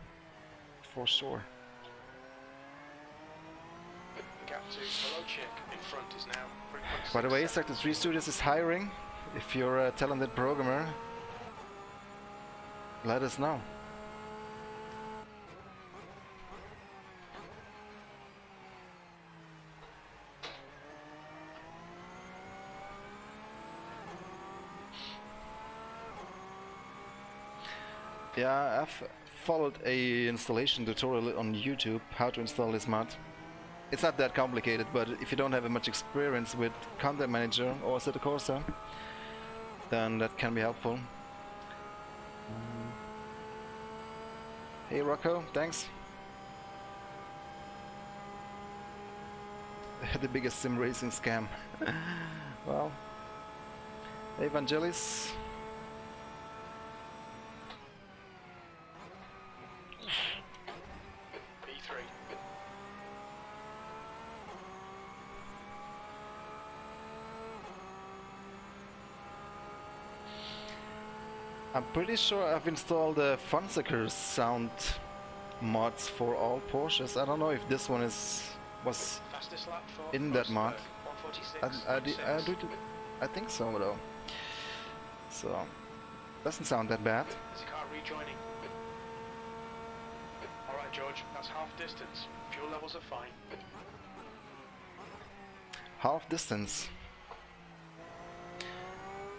for sure. The gap to below check in front is now 3.6 By the way, seconds. Sector 3 Studios is hiring. If you're a talented programmer, let us know. Yeah, I've followed a installation tutorial on YouTube how to install this mod. It's not that complicated, but if you don't have much experience with Content Manager or Assetto Corsa, then that can be helpful. Hey Rocco, thanks. The biggest sim racing scam. Well, hey Vangelis. B3. I'm pretty sure I've installed the Funsucker sound mods for all Porsches. I don't know if this one was Fastest lap for in that mod. 146.6. I think so though. So doesn't sound that bad. There's a car rejoining. Alright George, that's half distance. Fuel levels are fine. Half distance.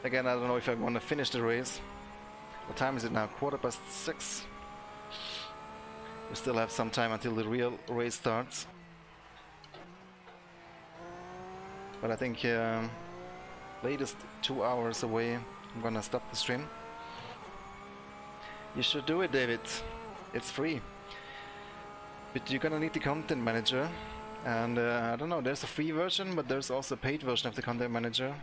Again, I don't know if I want to finish the race. What time is it now? 6:15. We still have some time until the real race starts. But I think latest 2 hours away, I'm gonna stop the stream. You should do it, David. It's free. But you're gonna need the content manager. And I don't know, there's a free version, but there's also a paid version of the content manager.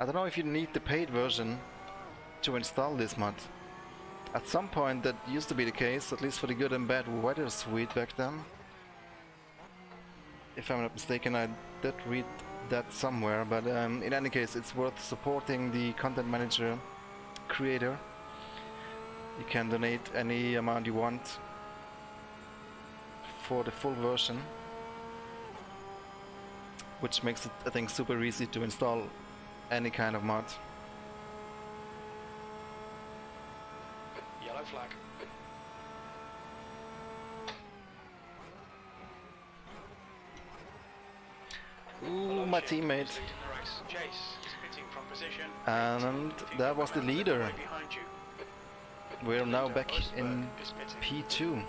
I don't know if you need the paid version to install this mod. At some point that used to be the case, at least for the good and bad weather suite back then. If I'm not mistaken, I did read that somewhere, but in any case it's worth supporting the content manager creator. You can donate any amount you want for the full version, which makes it, I think, super easy to install any kind of mod. Yellow flag. Ooh, my teammate. Chase is pitting from position. And that was the leader. Right behind you. We're now back in Is pitting. P2.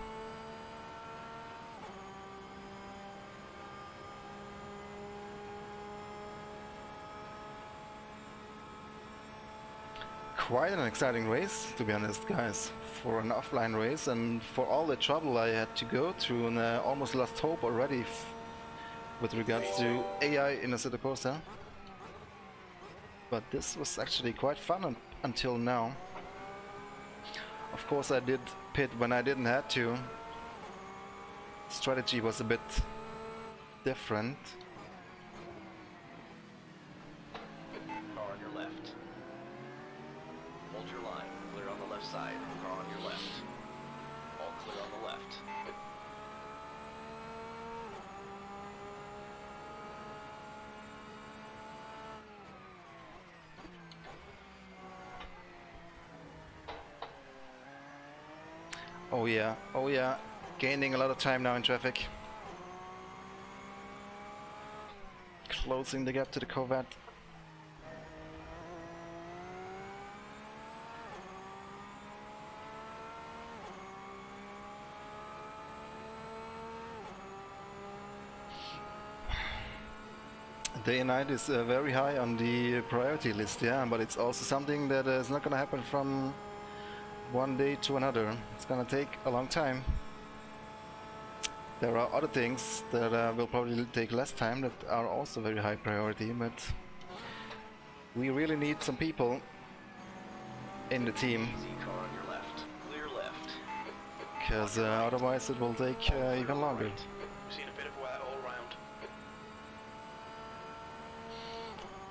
Quite an exciting race, to be honest, guys, for an offline race, and for all the trouble I had to go through, and almost lost hope already with regards to AI in Assetto Corsa. But this was actually quite fun until now. Of course I did pit when I didn't have to. Strategy was a bit different. Car on your left. Hold your line. Clear on the left side. Car on your left. All clear on the left. Oh yeah, gaining a lot of time now in traffic. Closing the gap to the Corvette. Day and night is very high on the priority list, yeah, but it's also something that is not gonna happen from one day to another. It's gonna take a long time. There are other things that will probably take less time that are also very high priority, but we really need some people in the team, Easy, car on your left. Clear left. because otherwise it will take even longer. We've seen a bit of wear all round.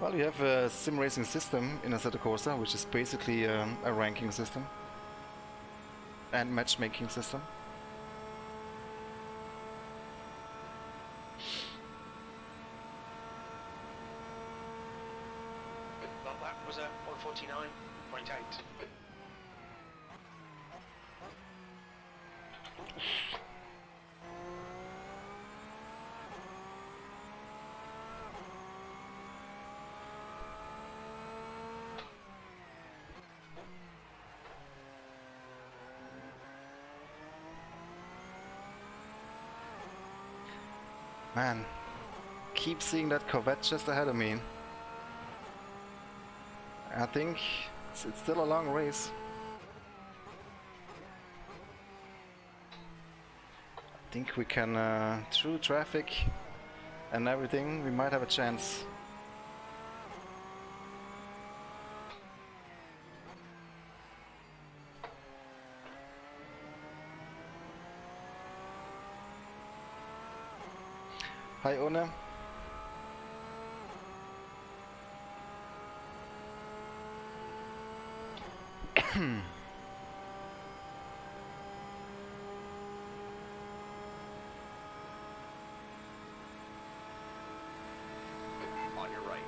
Well, you have a sim racing system in Assetto Corsa, which is basically a ranking system and matchmaking system. Well, that was a 149.8. Man, keep seeing that Corvette just ahead of me. I think it's still a long race. I think we can, through traffic and everything, we might have a chance. Hi Ona. On your right.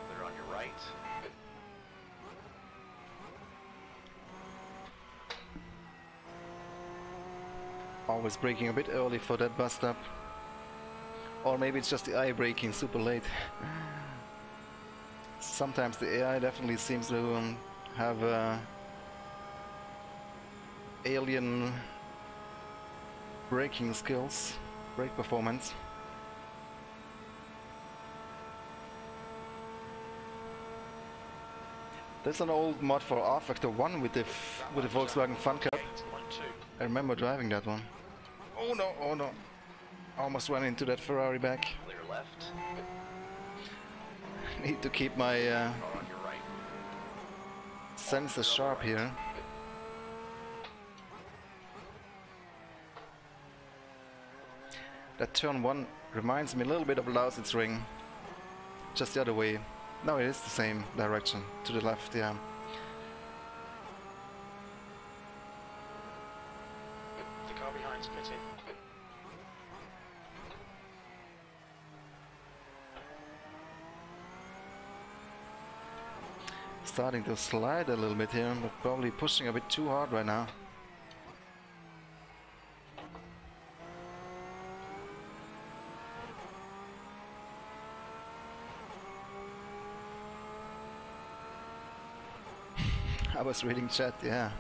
Clear on your right. Always braking a bit early for that bus stop. Or maybe it's just the AI braking super late. Sometimes the AI definitely seems to have alien braking skills, brake performance. There's an old mod for R-Factor 1 with the Volkswagen Fun Cup. I remember driving that one. Oh no, oh no. Almost ran into that Ferrari back. Clear left. Need to keep my Car on your right. sensor sharp here. That turn 1 reminds me a little bit of Lausitz's ring. Just the other way. No, it is the same direction. To the left, yeah. The car behind's pitting. Starting to slide a little bit here, but probably pushing a bit too hard right now. I was reading chat, yeah.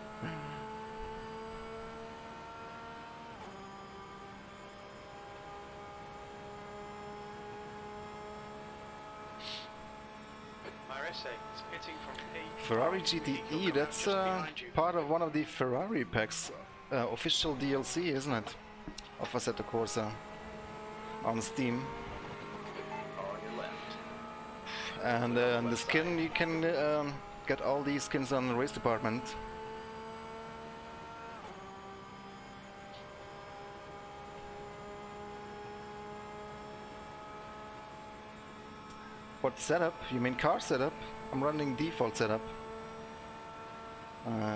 It's pitting from P. Ferrari GTE, that's part of one of the Ferrari packs. Official DLC, isn't it? Of Assetto Corsa on Steam. Car on your left. And the skin, you can get all these skins on the race department. What setup? You mean car setup? I'm running default setup.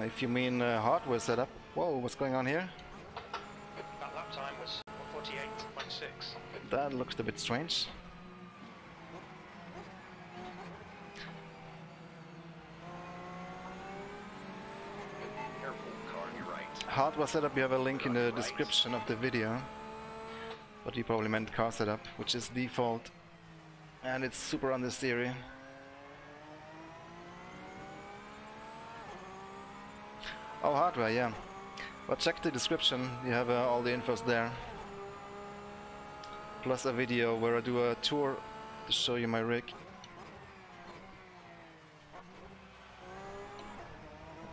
If you mean hardware setup, whoa, what's going on here? That lap time was 1:48.6. That looks a bit strange. Careful, car on your right. Hardware setup, you have a link in the description of the video. But you probably meant car setup, which is default. And it's super on this theory. Oh, hardware, yeah. But check the description, you have all the infos there. Plus a video where I do a tour to show you my rig.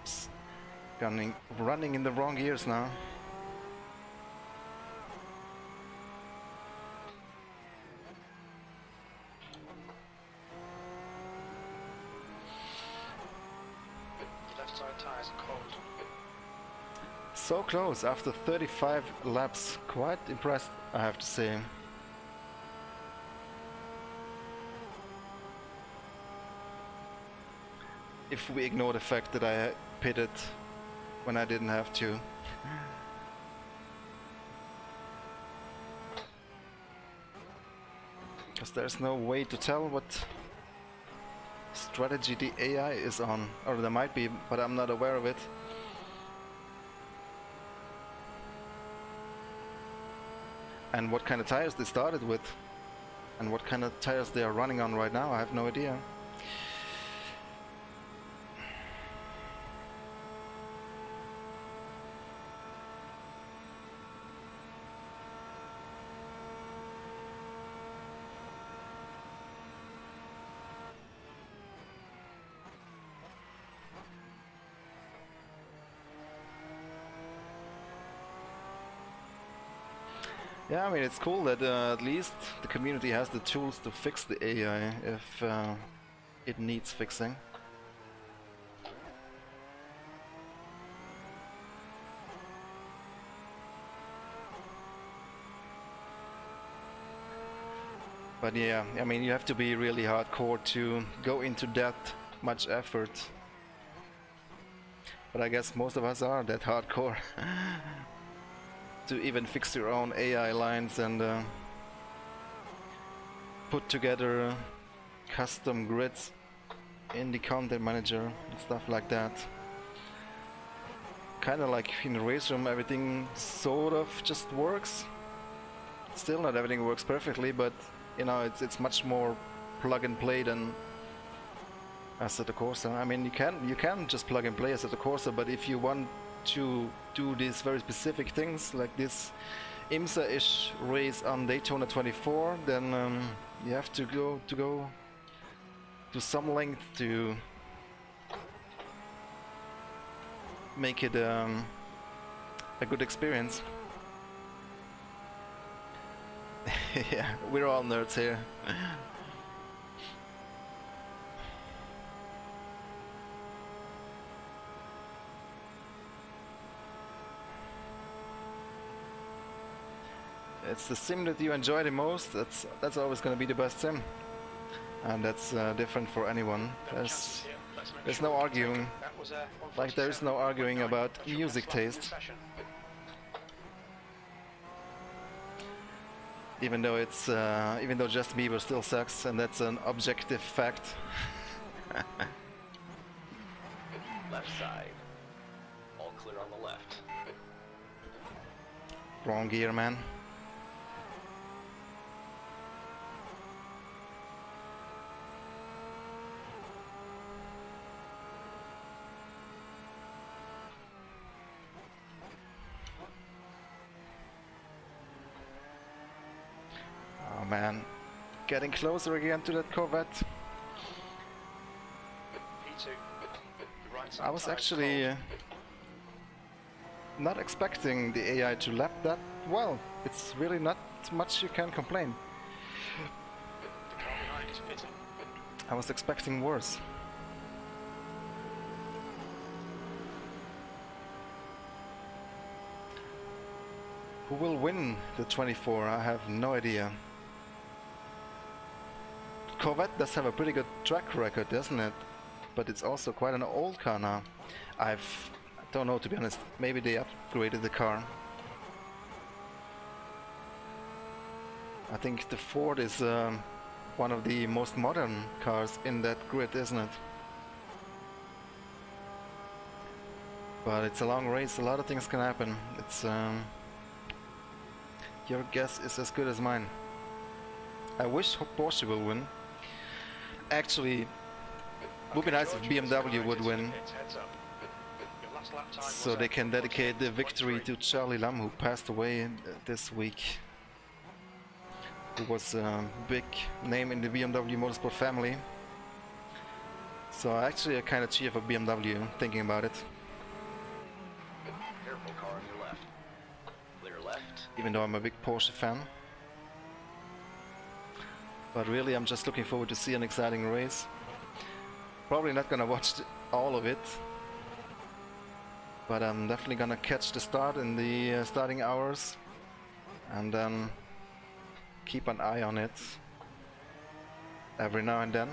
Oops. Running in the wrong gears now. Left side tyres are cold. So close after 35 laps. Quite impressed, I have to say. If we ignore the fact that I pitted when I didn't have to. Because there's no way to tell what strategy the AI is on. Or there might be, but I'm not aware of it. And what kind of tires they started with. And what kind of tires they are running on right now, I have no idea. Yeah, I mean, it's cool that at least the community has the tools to fix the AI if it needs fixing. But yeah, I mean, you have to be really hardcore to go into that much effort. but I guess most of us are that hardcore to even fix your own AI lines and put together custom grids in the content manager and stuff like that. Kind of like in the race room, everything sort of just works. Still not everything works perfectly, but you know, it's much more plug and play than Assetto Corsa. I mean, you can just plug and play Assetto Corsa, but if you want to do these very specific things like this IMSA-ish race on Daytona 24, then you have to go to some length to make it a good experience. Yeah, we're all nerds here. It's the sim that you enjoy the most. That's always going to be the best sim, and that's different for anyone. There's no arguing. Like there's no arguing about music taste. Even though it's even though Justin Bieber still sucks, and that's an objective fact. Left side. All clear on the left. Wrong gear, man. Oh man, getting closer again to that Corvette. I was actually not expecting the AI to lap that well. It's really not much you can complain. I was expecting worse. Who will win the 24? I have no idea. Corvette does have a pretty good track record, doesn't it? But it's also quite an old car now. I don't know, to be honest. Maybe they upgraded the car. I think the Ford is one of the most modern cars in that grid, isn't it? But it's a long race, a lot of things can happen. It's your guess is as good as mine. I wish Porsche will win. Actually, would be nice if BMW would win, so they can dedicate the victory to Charlie Lam, who passed away this week. Who was a big name in the BMW motorsport family. So actually I kind of cheer for BMW, thinking about it. Careful, car on your left. Clear left. Even though I'm a big Porsche fan. But really I'm just looking forward to see an exciting race. Probably not gonna watch all of it, but I'm definitely gonna catch the start in the starting hours and then keep an eye on it every now and then.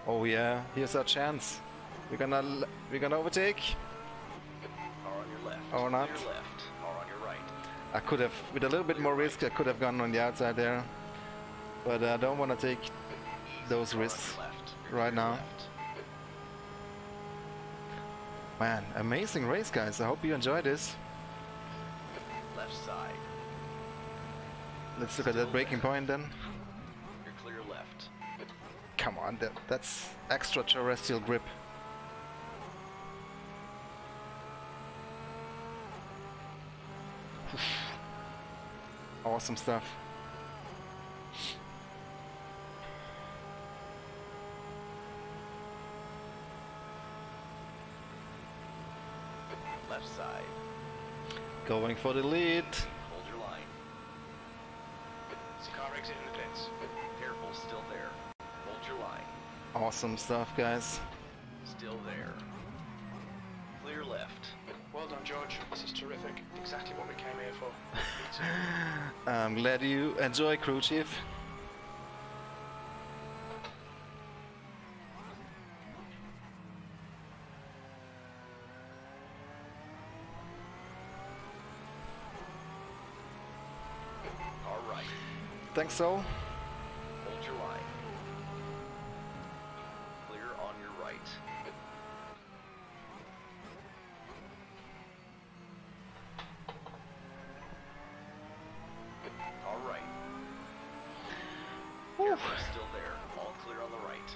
Oh yeah, here's our chance. We're gonna overtake. Car on your left. Or not. Clear left. Car on your right. I could have, with a little bit more risk, I could have gone on the outside there, but I don't want to take those risks right now. Man, amazing race, guys. I hope you enjoy this. Left side. Let's look at that braking point then. You're clear left. Come on, that's extraterrestrial grip. Awesome stuff. Left side. Going for the lead. Hold your line. It's a car exit in the pits. Careful, still there. Hold your line. Awesome stuff, guys. Still there. Clear left. Well Well done, George. This is terrific. Exactly what we came here for. Me too. I'm glad you enjoy, crew chief. All right. Thanks, so. Hold your line. Clear on your right. All right. Airflow still there. All clear on the right.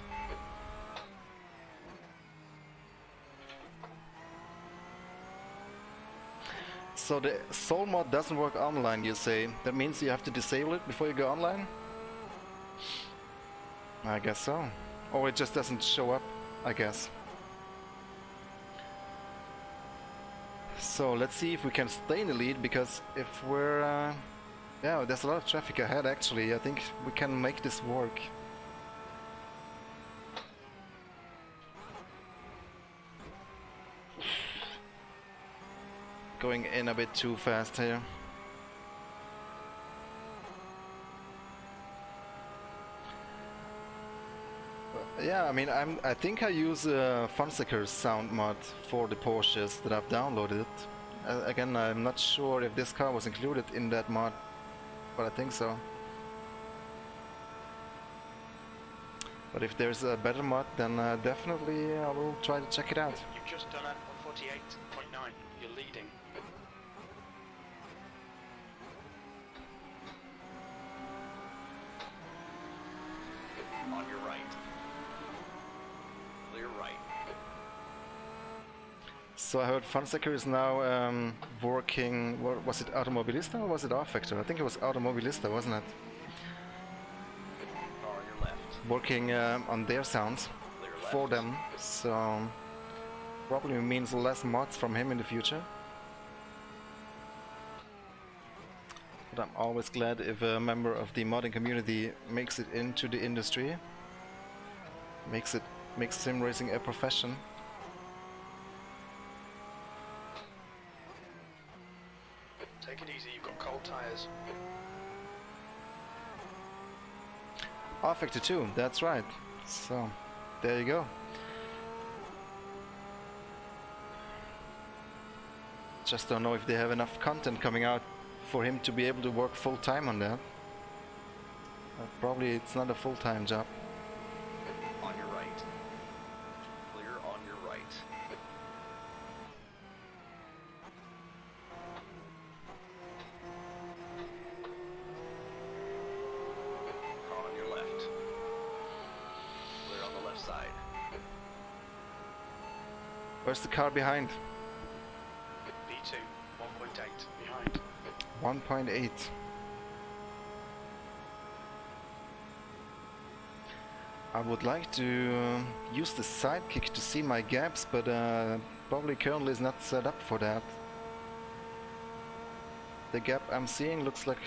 So the soul mod doesn't work online, you say? That means you have to disable it before you go online? I guess so. Or it just doesn't show up, I guess. So let's see if we can stay in the lead, because if we're... yeah, there's a lot of traffic ahead actually. I think we can make this work. Going in a bit too fast here. Yeah, I mean, I think I use Funseeker's sound mod for the Porsches that I've downloaded. Again, I'm not sure if this car was included in that mod, but I think so. But if there's a better mod, then definitely I will try to check it out. You've just done it on 48.9. You're leading. On your right. Clear right. So I heard Funseeker is now working, what, was it Automobilista or was it R-Factor? I think it was Automobilista, wasn't it? Car on your left. Working on their sounds Clear left. for them, so probably means less mods from him in the future. But I'm always glad if a member of the modding community makes it into the industry, makes sim racing a profession. Take it easy, you've got cold tires. R-Factor 2, that's right. So, there you go. Just don't know if they have enough content coming out for him to be able to work full time on that. Probably it's not a full-time job. On your right. Clear on your right. Car on your left. Clear on the left side. Where's the car behind? B2, 1.8 behind. 1.8. I would like to use the sidekick to see my gaps, but probably currently is not set up for that. The gap I'm seeing looks like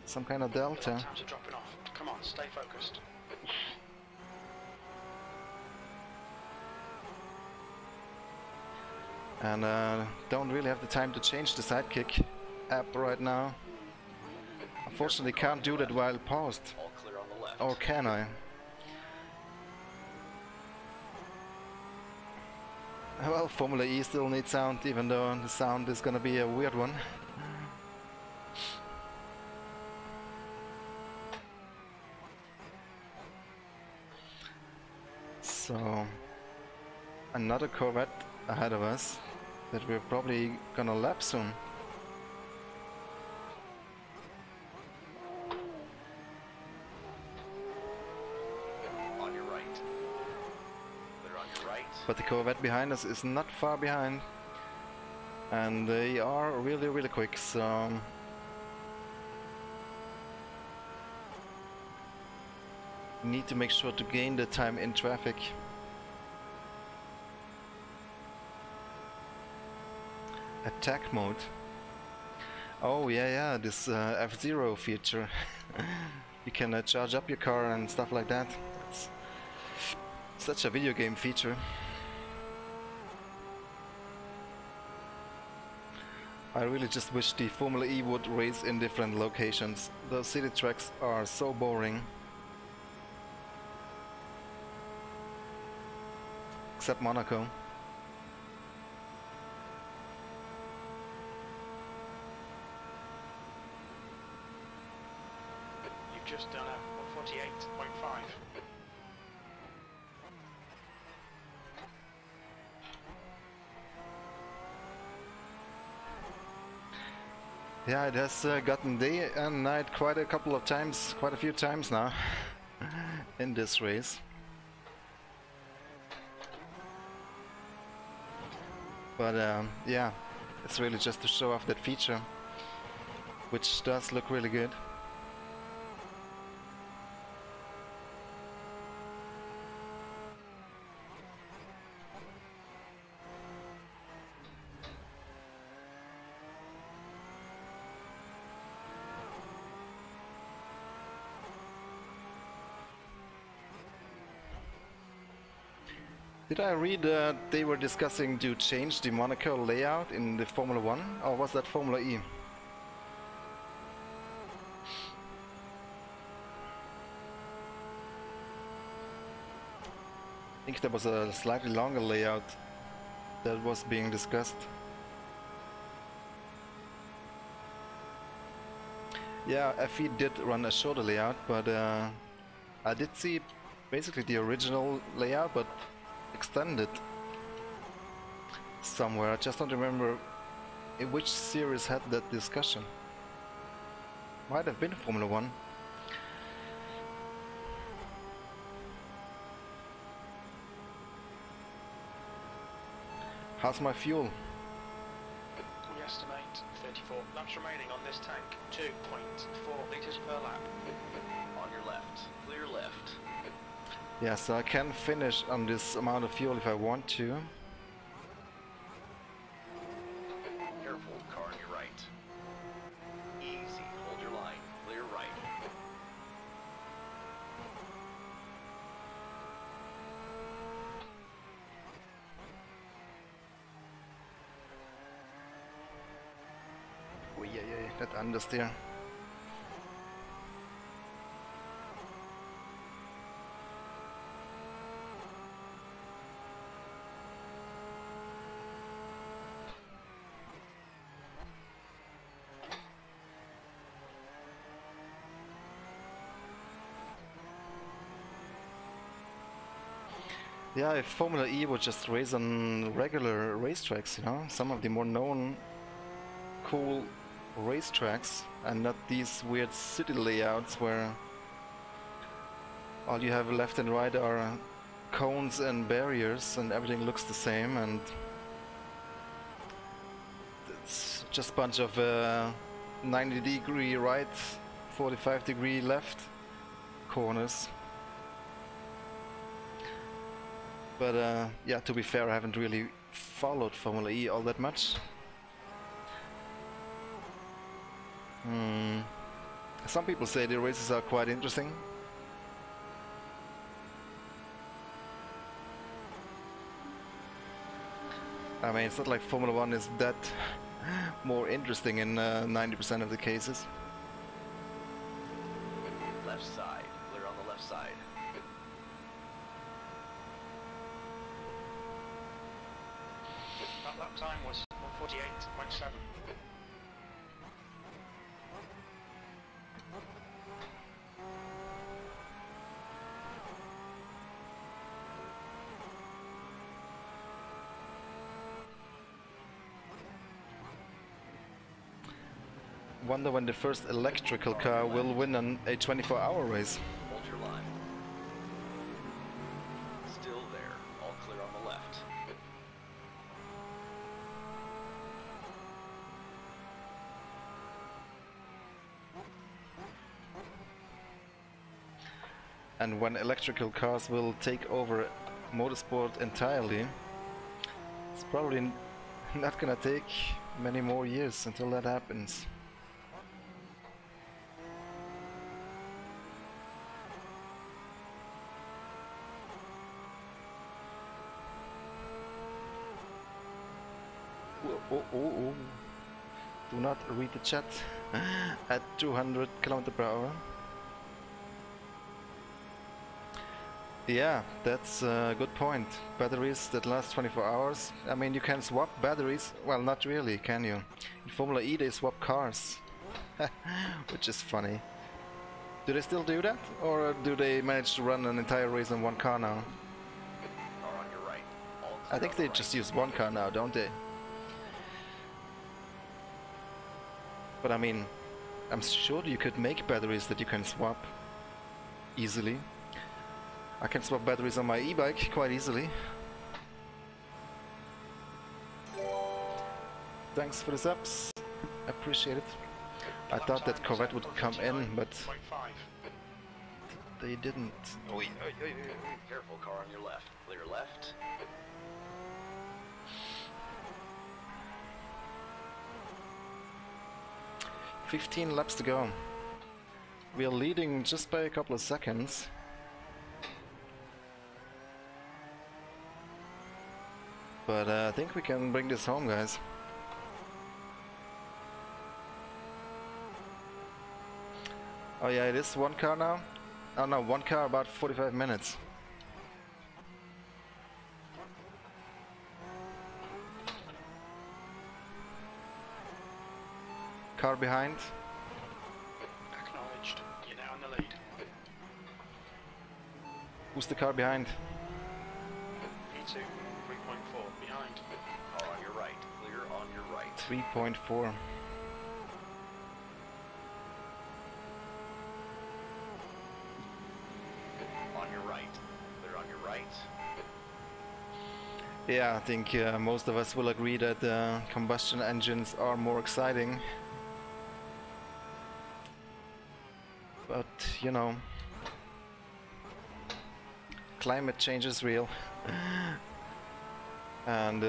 some kind of delta. Times are dropping off. Come on, stay focused. And don't really have the time to change the sidekick app right now. Unfortunately can't do that while paused. All clear on the left. Or can I? Well, Formula E still needs sound, even though the sound is gonna be a weird one. So, another Corvette ahead of us that we're probably gonna lap soon. On your right. Clear on your right. But the Corvette behind us is not far behind, and they are really, really quick, so need to make sure to gain the time in traffic. Attack mode. Oh yeah, this F-Zero feature. You can charge up your car and stuff like that. It's such a video game feature. I really just wish the Formula E would race in different locations. The city tracks are so boring. Except Monaco. You've just done a 148.5. Yeah, it has gotten day and night quite a couple of times, quite a few times now in this race. But yeah, it's really just to show off that feature, which does look really good. Did I read they were discussing to change the Monaco layout in the Formula 1, or was that Formula E? I think there was a slightly longer layout that was being discussed. Yeah, FE did run a shorter layout, but I did see basically the original layout, but extended somewhere. I just don't remember in which series had that discussion. Might have been Formula 1. How's my fuel? We estimate 34 laps remaining on this tank. 2.4 litres per lap. On your left. Clear left. Yeah, so I can finish on this amount of fuel if I want to. Careful, car on your right. Easy, hold your line. Clear right. Oh yeah, that understeer. Yeah, if Formula E would just race on regular racetracks, you know, some of the more known cool racetracks, and not these weird city layouts where all you have left and right are cones and barriers and everything looks the same, and it's just a bunch of 90-degree right, 45-degree left corners. But yeah, to be fair, I haven't really followed Formula E all that much. Some people say the races are quite interesting. I mean, it's not like Formula 1 is that more interesting in 90% of the cases. Left side. Clear on the left side. That lap time was 148.7. Wonder when the first electrical car will win a 24-hour race. Hold your line. Still there. All clear on the left. And when electrical cars will take over motorsport entirely, it's probably not gonna take many more years until that happens. Oh. Do not read the chat at 200 km/h. Yeah, that's a good point. Batteries that last 24 hours. I mean, you can swap batteries. Well, not really, can you? In Formula E they swap cars. Which is funny. Do they still do that? Or do they manage to run an entire race on one car now? Car on your right. All I think they just use one car now, don't they? But I mean, I'm sure you could make batteries that you can swap easily. I can swap batteries on my e-bike quite easily. Thanks for the subs. Appreciate it. I thought that Corvette would come in, but they didn't. Oi, careful, car on your left. Clear left. 15 laps to go. We are leading just by a couple of seconds. But I think we can bring this home, guys. Oh yeah, it is one car now? Oh no, one car about 45 minutes. Car behind. Acknowledged. You're now in the lead. Who's the car behind? P2, 3.4, behind. Car on your right. Clear on your right. 3.4. On your right. Clear on your right. Yeah, I think most of us will agree that combustion engines are more exciting. But, you know, climate change is real. And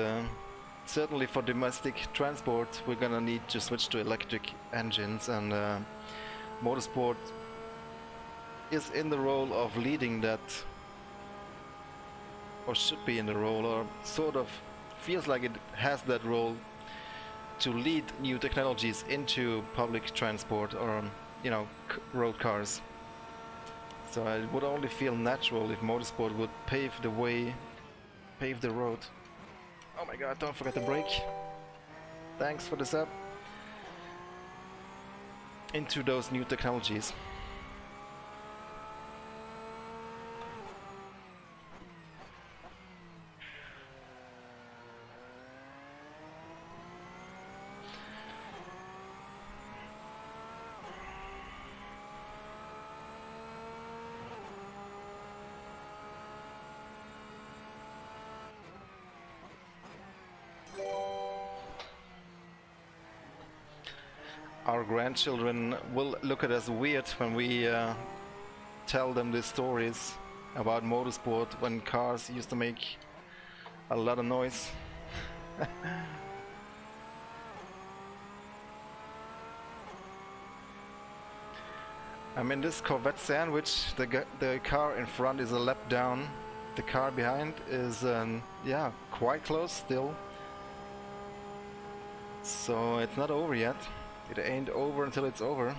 certainly for domestic transport we're gonna need to switch to electric engines, and motorsport is in the role of leading that, or should be in the role, or sort of feels like it has that role to lead new technologies into public transport, or you know, road cars. So it would only feel natural if motorsport would pave the way, pave the road. Oh my god, don't forget the brake. Thanks for the sub. Into those new technologies. Our grandchildren will look at us weird when we tell them these stories about motorsport, when cars used to make a lot of noise. I mean, this Corvette sandwich, the car in front is a lap down, the car behind is yeah, quite close still. So it's not over yet. It ain't over until it's over.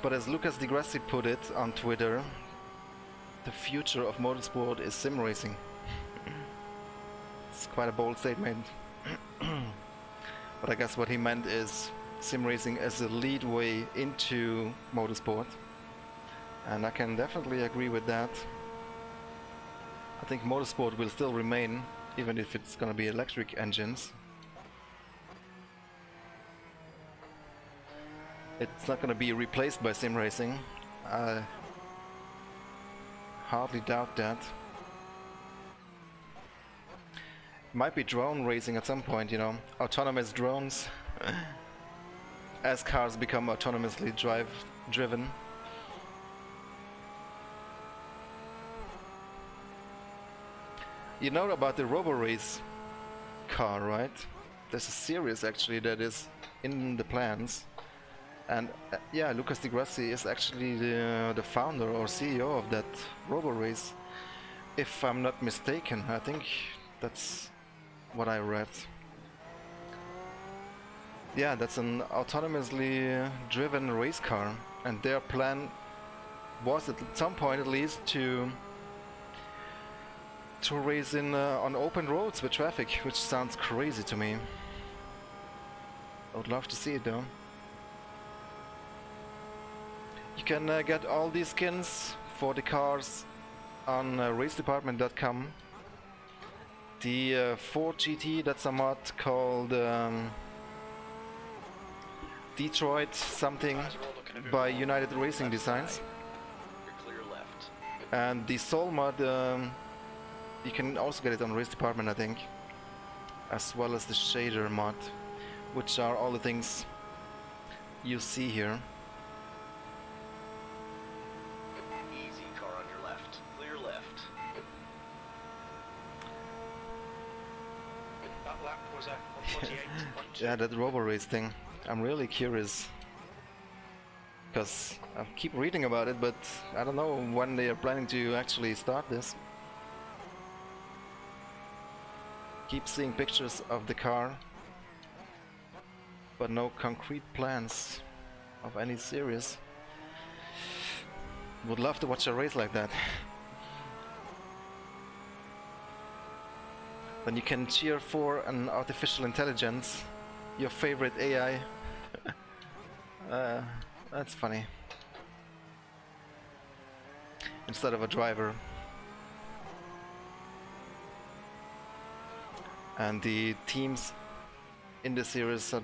But as Lucas Di Grassi put it on Twitter, the future of motorsport is sim racing. It's quite a bold statement. But I guess what he meant is sim racing as a lead way into motorsport. And I can definitely agree with that. I think motorsport will still remain, even if it's gonna be electric engines. It's not gonna be replaced by sim racing. I hardly doubt that. Might be drone racing at some point, you know, autonomous drones as cars become autonomously driven. You know about the Robo Race car, right? there's a series actually that is in the plans, and yeah, Lucas Di Grassi is actually the founder or CEO of that robo race, if I'm not mistaken. I think that's what I read. Yeah, that's an autonomously driven race car, and their plan was at some point at least to race in on open roads with traffic, which sounds crazy to me. I would love to see it though. You can get all these skins for the cars on racedepartment.com. The Ford GT, that's a mod called Detroit something by United Racing Designs. You're clear left. And the Soul mod, you can also get it on Race Department, I think, as well as the shader mod, which are all the things you see here. Easy, car on your left. Clear left. That lap was a 148.2. Yeah, that robo race thing. I'm really curious, because I keep reading about it, but I don't know when they are planning to actually start this. Keep seeing pictures of the car, but no concrete plans of any series. Would love to watch a race like that. Then you can cheer for an artificial intelligence, your favorite AI. That's funny. Instead of a driver. And the teams in the series are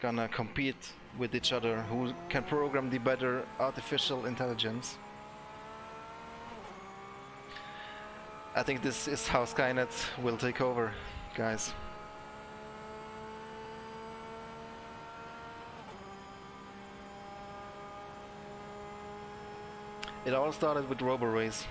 gonna compete with each other, who can program the better artificial intelligence. I think this is how Skynet will take over, guys. It all started with Robo Race.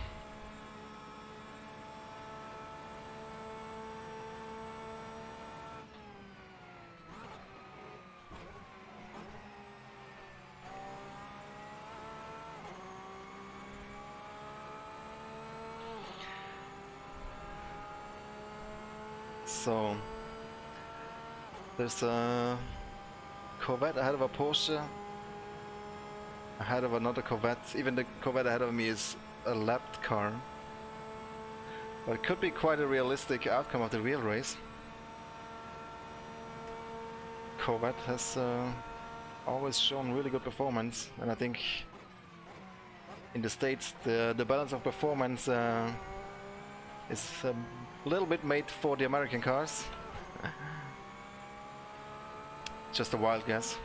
So there's a Corvette ahead of a Porsche, ahead of another Corvette. Even the Corvette ahead of me is a lapped car, but it could be quite a realistic outcome of the real race. Corvette has always shown really good performance, and I think in the States the balance of performance is a little bit made for the American cars. Just a wild guess.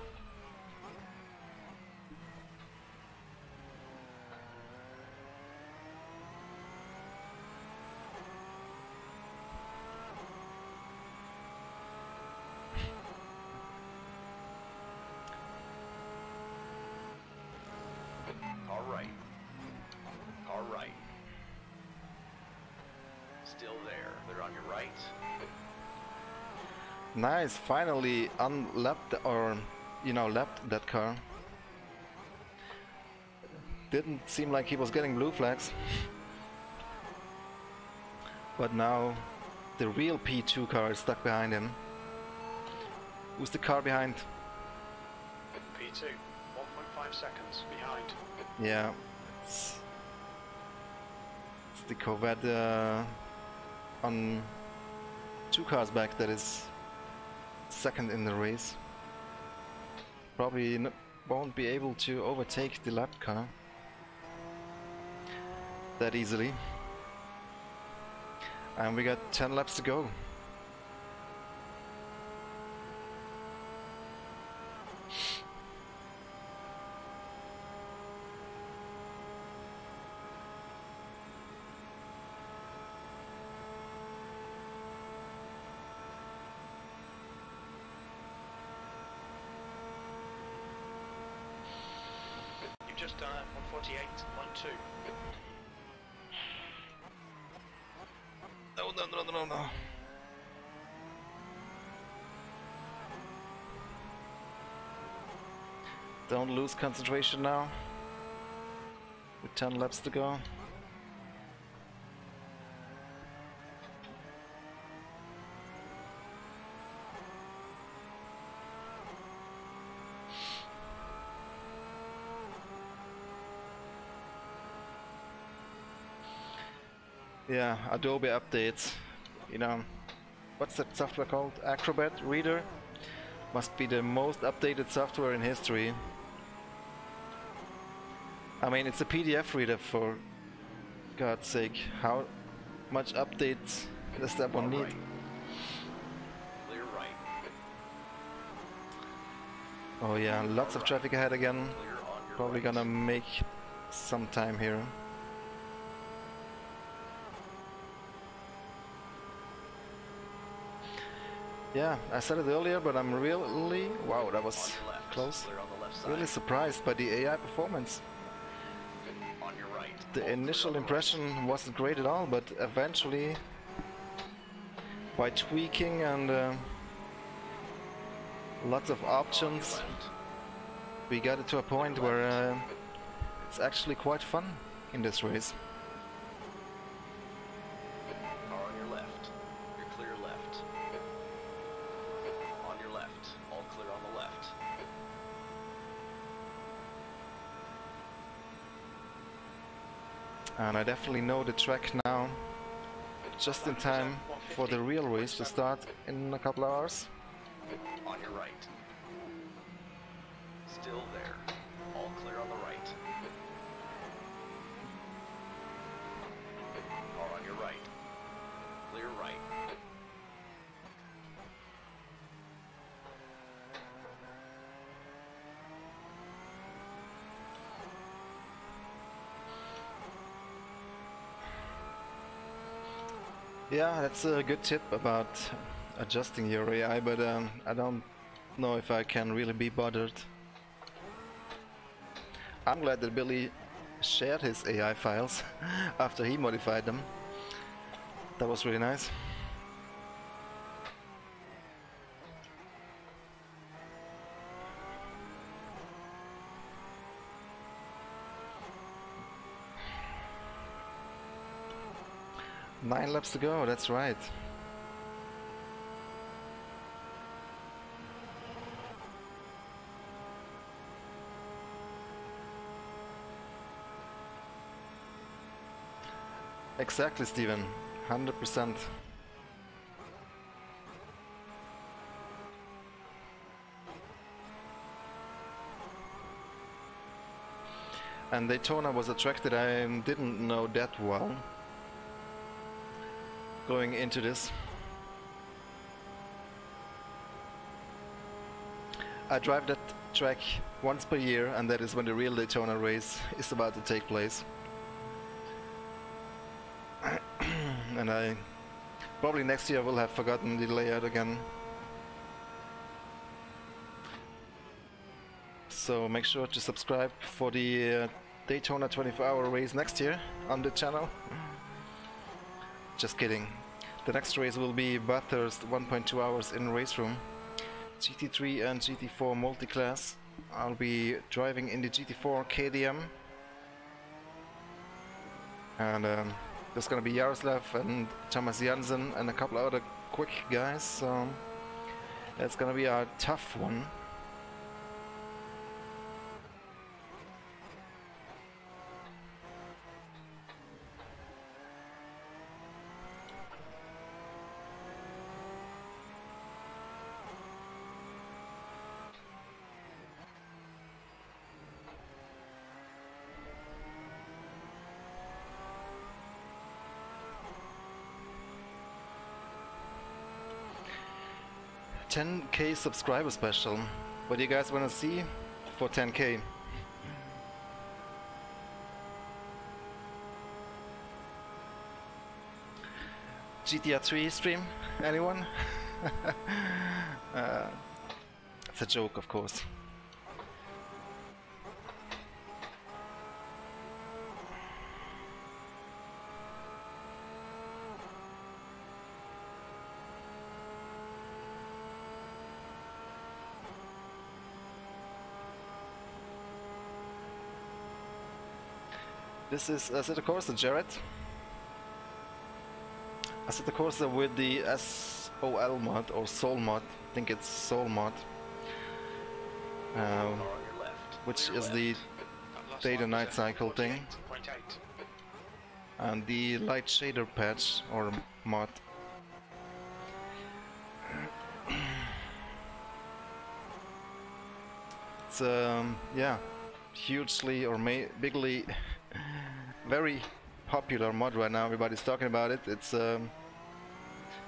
All right. Still there. They're on your right. Nice, finally unlapped, or lapped that car. Didn't seem like he was getting blue flags. But now the real P2 car is stuck behind him. Who's the car behind? P2, 1.5 seconds behind. Yeah, it's the Corvette on 2 cars back that is second in the race. Probably won't be able to overtake the lapped car that easily. And we got 10 laps to go. You've just done a 148.2. No. Don't lose concentration now. With 10 laps to go. Yeah, Adobe updates. You know, what's that software called? Acrobat Reader? Must be the most updated software in history. I mean, it's a PDF reader, for God's sake. How much updates does that one need? Clear right. Oh yeah, lots of traffic ahead again. Clear on your Probably right. gonna make some time here. Yeah, I said it earlier, but I'm really... Wow, that was On your left. close. Clear on the left side. Really surprised by the AI performance. On your right. The All clear initial on the impression wasn't great at all, but eventually, by tweaking and lots of right. On your options, left. we got it to a point where it's actually quite fun in this race. Car on your left. You're clear left. On your left. All clear on the left. And I definitely know the track now, just in time for the real race to start in a couple hours. On your right. Still there. All clear on the right. Car on your right. Clear right. Yeah, that's a good tip about adjusting your AI, but I don't know if I can really be bothered. I'm glad that Billy shared his AI files after he modified them. That was really nice. Nine laps to go, that's right. Exactly, Steven. 100%. And Daytona was a track that I didn't know that well going into this. I drive that track once per year, and that is when the real Daytona race is about to take place. And I probably next year will have forgotten the layout again. So make sure to subscribe for the Daytona 24-hour race next year on the channel. Just kidding. The next race will be Bathurst 1.2 hours in race room. GT3 and GT4 multi-class. I'll be driving in the GT4 KDM. And there's gonna be Jaroslav and Thomas Jansen and a couple other quick guys, so it's gonna be a tough one. $10K subscriber special. What do you guys want to see for 10K? GTR 3 stream? Anyone? It's a joke, of course. This is Assetto Corsa, Jared. Assetto Corsa with the SOL mod or Soul mod. I think it's Soul mod. Which is the day to night cycle thing. And the light shader patch or mod. It's yeah, hugely or bigly very popular mod right now. Everybody's talking about it. It's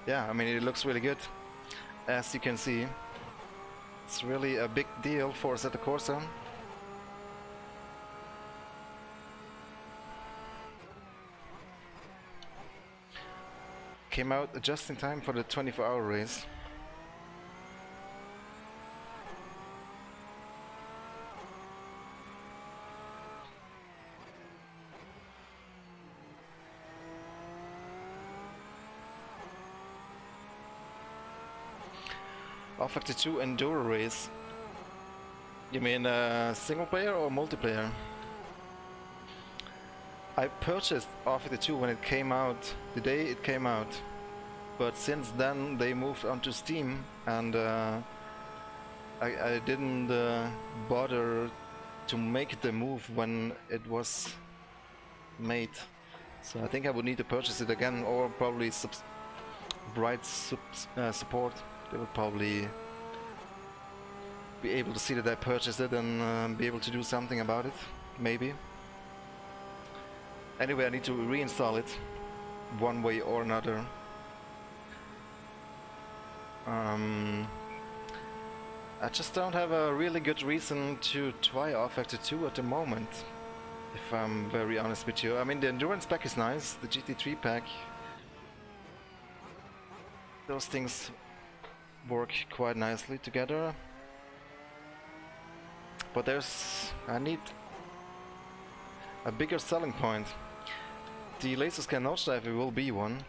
yeah, I mean, it looks really good, as you can see. It's really a big deal for Assetto Corsa. Came out just in time for the 24-hour race. Factor 2 Enduro race. You mean single player or multiplayer? I purchased R52 when it came out, the day it came out, but since then they moved onto Steam, and I didn't bother to make the move when it was made. So I think I would need to purchase it again, or probably support. They would probably be able to see that I purchased it and be able to do something about it, maybe. Anyway, I need to reinstall it one way or another. I just don't have a really good reason to try R-Factor 2 at the moment, if I'm very honest with you. I mean, the endurance pack is nice, the GT3 pack. Those things work quite nicely together. But I need a bigger selling point. The laser scan notch driver will be one,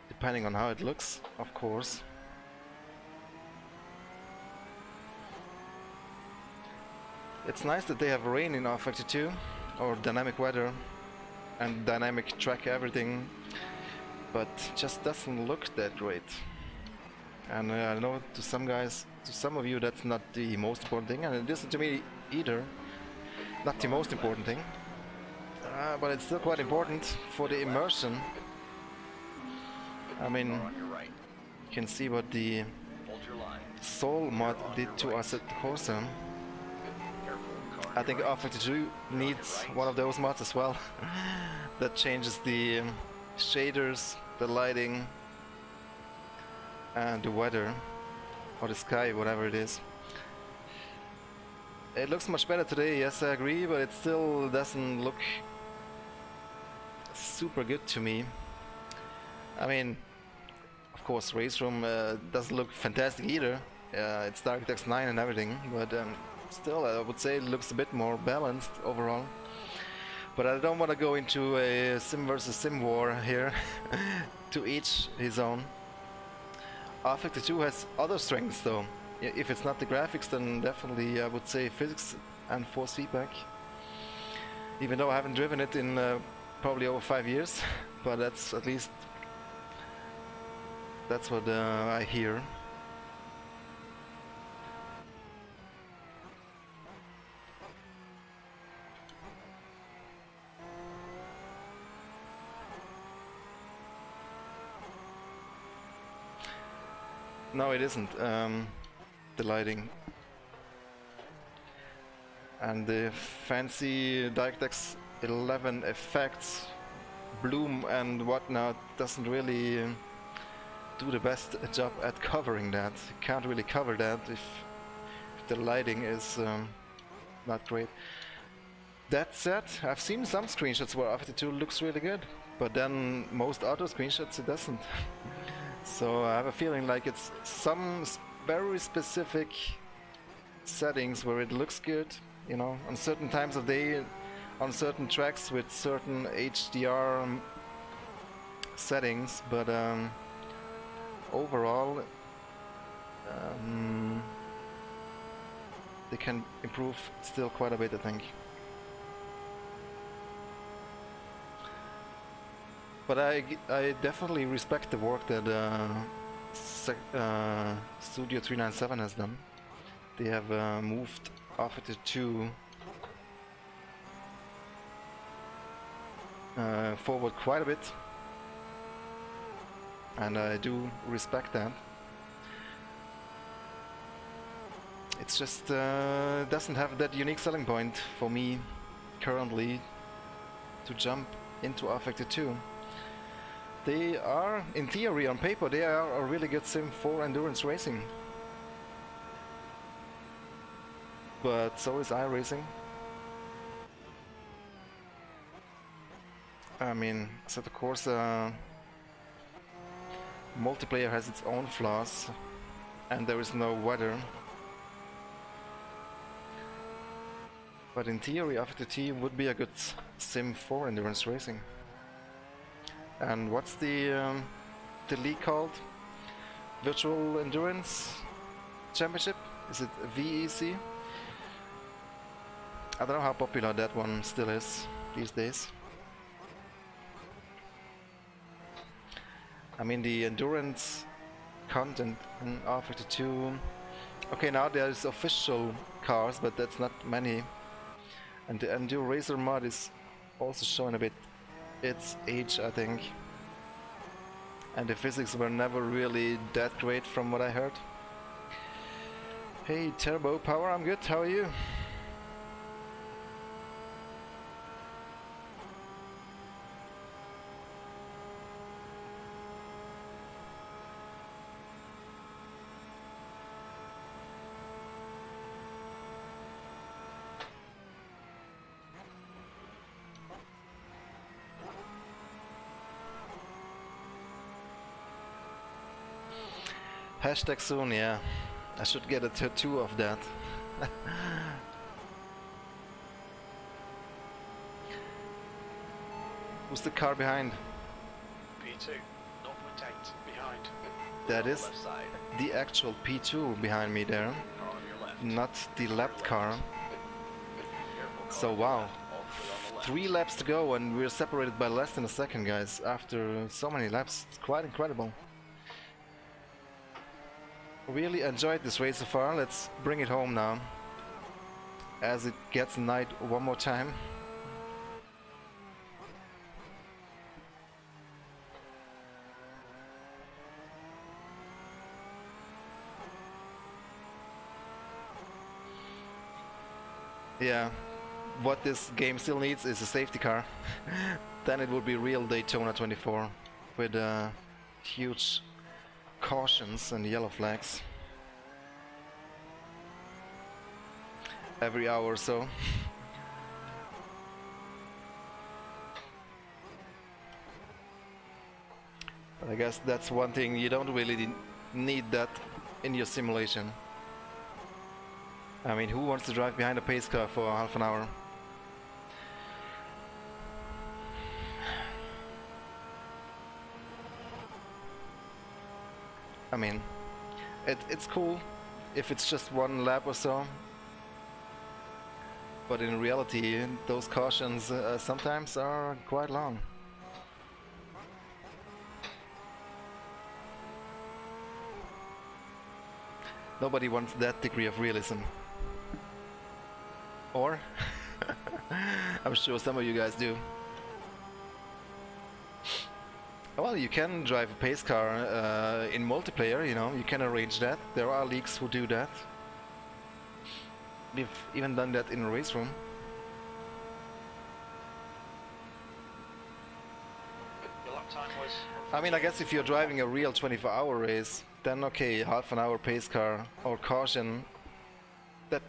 depending on how it looks, of course. It's nice that they have rain in R-Factor 2, or dynamic weather, and dynamic track everything, but just doesn't look that great. And I know to some guys, to some of you, that's not the most important thing, and it isn't to me either. Not the most important thing, but it's still quite important for the immersion. I mean, you can see what the Soul mod did to us at Corsa. I think R-Factor 2 needs one of those mods as well. That changes the shaders, the lighting, and the weather, or the sky, whatever it is. It looks much better today, yes, I agree, but it still doesn't look super good to me. I mean, of course, Race Room doesn't look fantastic either. It's DirectX 9 and everything, but still, I would say it looks a bit more balanced overall. But I don't want to go into a sim versus sim war here. To each his own. R-Factor 2 has other strengths though. If it's not the graphics, then definitely I would say physics and force feedback. Even though I haven't driven it in probably over 5 years, but that's at least that's what I hear. No, it isn't. The lighting and the fancy DirectX 11 effects, bloom and whatnot doesn't really do the best job at covering that. You can't really cover that if the lighting is not great. That said, I've seen some screenshots where R-Factor 2 looks really good, but then most other screenshots it doesn't. So I have a feeling like it's some very specific settings where it looks good, you know, on certain times of day, on certain tracks with certain HDR settings, but overall they can improve still quite a bit, I think. But I definitely respect the work that Studio 397 has done. They have moved Officer 2 forward quite a bit, and I do respect that. It's just doesn't have that unique selling point for me currently to jump into R-Factor 2. They are, in theory, on paper, they are a really good sim for endurance racing. But so is iRacing. I mean, so of course, multiplayer has its own flaws, and there is no weather. But in theory, FTT would be a good sim for endurance racing. And what's the league called? Virtual Endurance Championship? Is it VEC? I don't know how popular that one still is these days. I mean, the endurance content in R52. Okay, now there's official cars, but that's not many. And the Enduro Racer mod is also showing a bit its age, I think. And the physics were never really that great from what I heard. Hey, Turbo Power, I'm good, how are you? Hashtag soon, yeah. I should get a tattoo of that. Who's the car behind? P2, 0.8 behind. That is the actual P2 behind me there, not the lapped car. So wow, 3 laps to go and we're separated by less than a second, guys, after so many laps. It's quite incredible. Really enjoyed this race so far. Let's bring it home now, as it gets night one more time. Yeah, what this game still needs is a safety car. Then it would be real Daytona 24 with huge cautions and yellow flags every hour or so. But I guess that's one thing, you don't really need that in your simulation. I mean, who wants to drive behind a pace car for half an hour? I mean, it's cool if it's just one lap or so, but in reality those cautions sometimes are quite long. Nobody wants that degree of realism. Or? I'm sure some of you guys do. Well, you can drive a pace car in multiplayer, you know, you can arrange that. There are leagues who do that. We've even done that in a race room. Your lap time was... I mean, I guess if you're driving a real 24-hour race, then okay, half an hour pace car or caution, that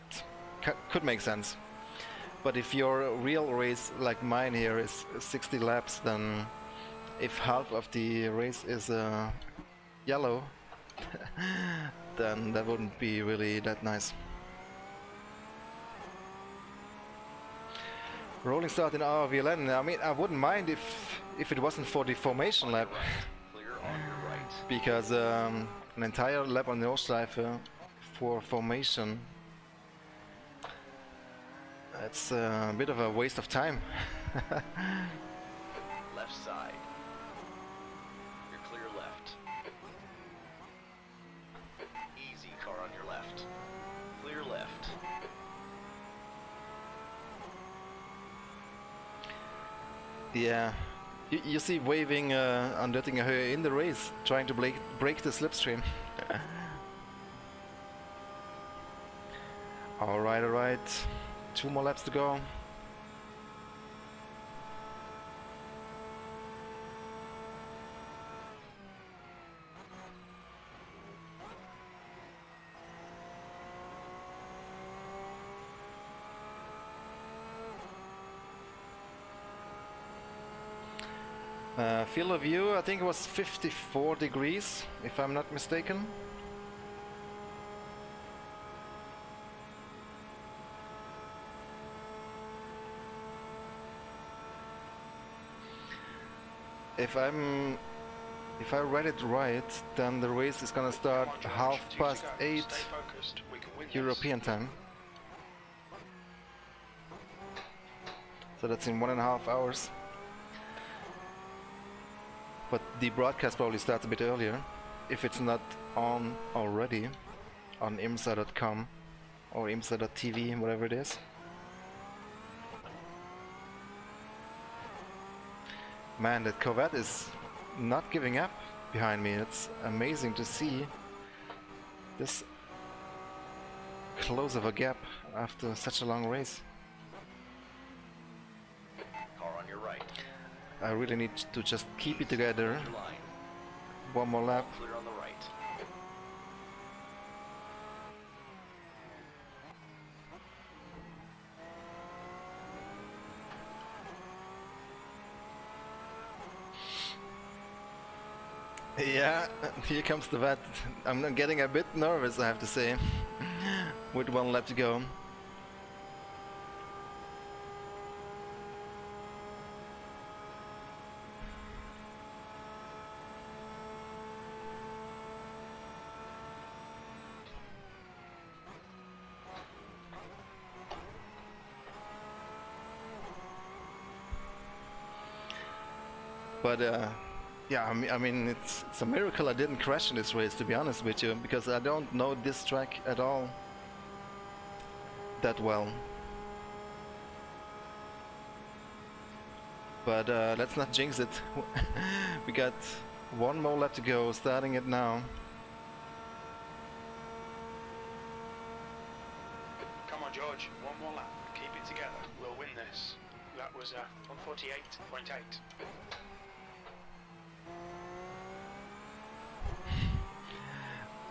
could make sense. But if your real race like mine here is 60 laps, then if half of the race is yellow, then that wouldn't be really that nice. Rolling start in RVLN, I mean, I wouldn't mind if it wasn't for the formation lap. Clear on your right. Because an entire lap on the Nordschleife for formation, that's a bit of a waste of time. Left side. Yeah, you see waving on Oettinger in the race, trying to break the slipstream. Alright, 2 more laps to go. Field of view, I think it was 54 degrees, if I'm not mistaken. If I read it right, then the race is gonna start 8:30 European time. So that's in 1.5 hours. But the broadcast probably starts a bit earlier, if it's not on already, on imsa.com or imsa.tv, whatever it is. Man, that Corvette is not giving up behind me. It's amazing to see this close of a gap after such a long race. Car on your right. I really need to just keep it together. One more lap. Clear on the right. Yeah, here comes the vet. I'm getting a bit nervous, I have to say, with 1 lap to go. But yeah, I mean it's a miracle I didn't crash in this race, to be honest with you, because I don't know this track at all that well. But let's not jinx it. We got 1 more lap to go, starting it now. Come on, George. 1 more lap. Keep it together. We'll win this. That was 148.8.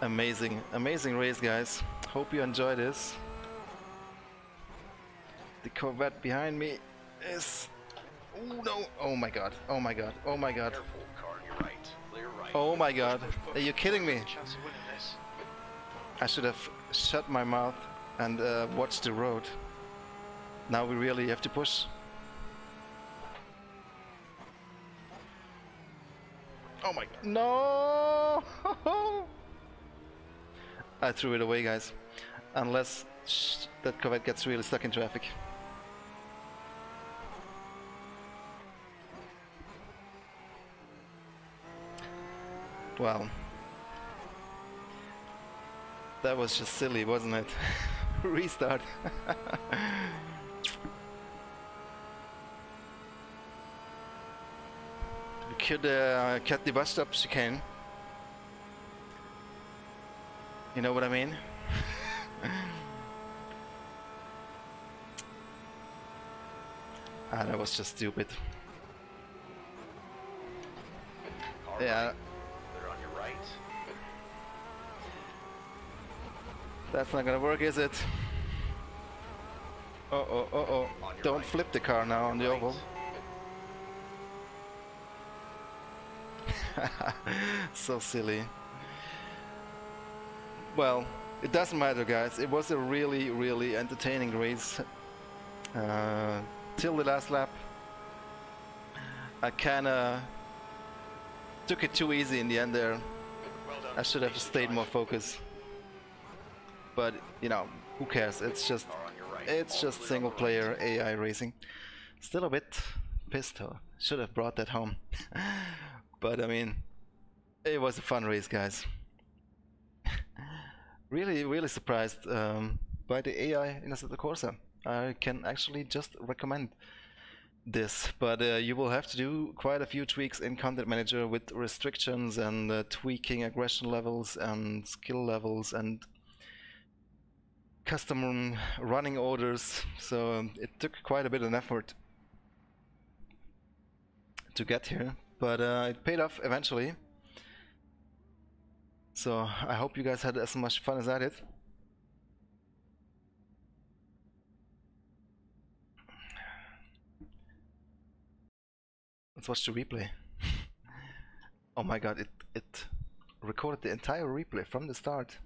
Amazing race, guys. Hope you enjoy this. The Corvette behind me is... Oh no! Oh my god, oh my god, oh my god. Careful, car on your right. Clear right. Oh my god, are you kidding me? Chance of winning this. I should have shut my mouth and watched the road. Now we really have to push. Oh my god, no! I threw it away, guys. Unless that Corvette gets really stuck in traffic. Well, that was just silly, wasn't it? Restart. We could cut the bus stop chicane. You know what I mean? Ah, that was just stupid. Car Yeah. right. Clear on your right. That's not gonna work, is it? Uh-oh, uh-oh. On your Don't right. flip the car now on the Right. oval. So silly. Well, it doesn't matter, guys. It was a really entertaining race. Till the last lap. I kinda took it too easy in the end there. Well done. I should have Decent stayed drive. more focused. But, you know, who cares? It's just Car on your right. It's All just clear on single the player right. AI racing. Still a bit pissed though. Should have brought that home. But I mean, it was a fun race, guys. Really surprised by the AI in Assetto Corsa. I can actually just recommend this, but you will have to do quite a few tweaks in Content Manager with restrictions and tweaking aggression levels and skill levels and custom running orders, so it took quite a bit of effort to get here, but it paid off eventually. So I hope you guys had as much fun as I did. Let's watch the replay. Oh my god, it recorded the entire replay from the start.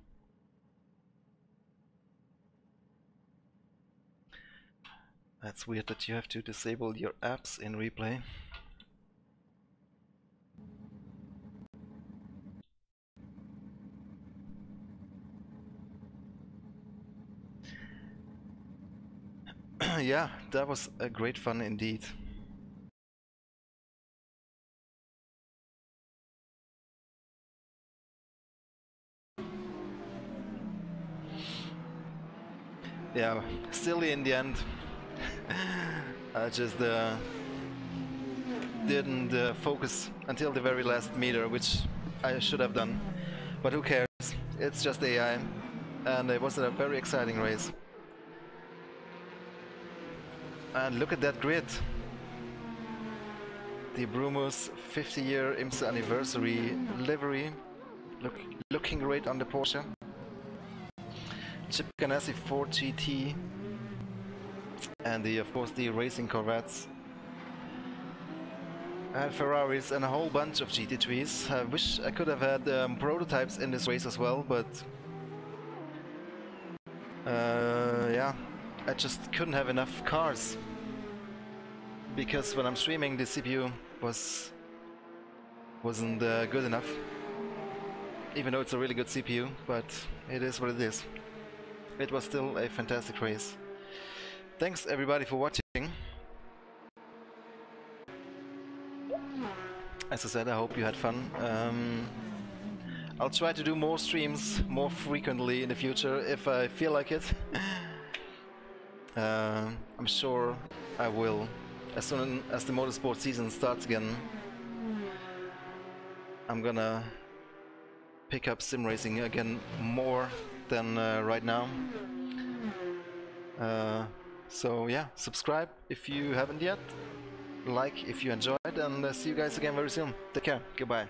That's weird that you have to disable your apps in replay. Yeah, that was a great fun indeed. Yeah, still in the end, I just didn't focus until the very last meter, which I should have done. But who cares? It's just AI, and it was a very exciting race. And look at that grid. The Brumus 50-year IMSA anniversary livery, looking great on the Porsche. Chip Ganassi 4 GT, and of course the racing Corvettes, and Ferraris, and a whole bunch of GT3s. I wish I could have had prototypes in this race as well, but yeah, I just couldn't have enough cars, because when I'm streaming the CPU wasn't good enough, even though it's a really good CPU, but it is what it is. It was still a fantastic race. Thanks everybody for watching. As I said, I hope you had fun. I'll try to do more streams more frequently in the future if I feel like it. I'm sure I will. As soon as the motorsport season starts again, I'm gonna pick up sim racing again more than right now. So yeah, subscribe if you haven't yet, like if you enjoyed, and see you guys again very soon. Take care, goodbye.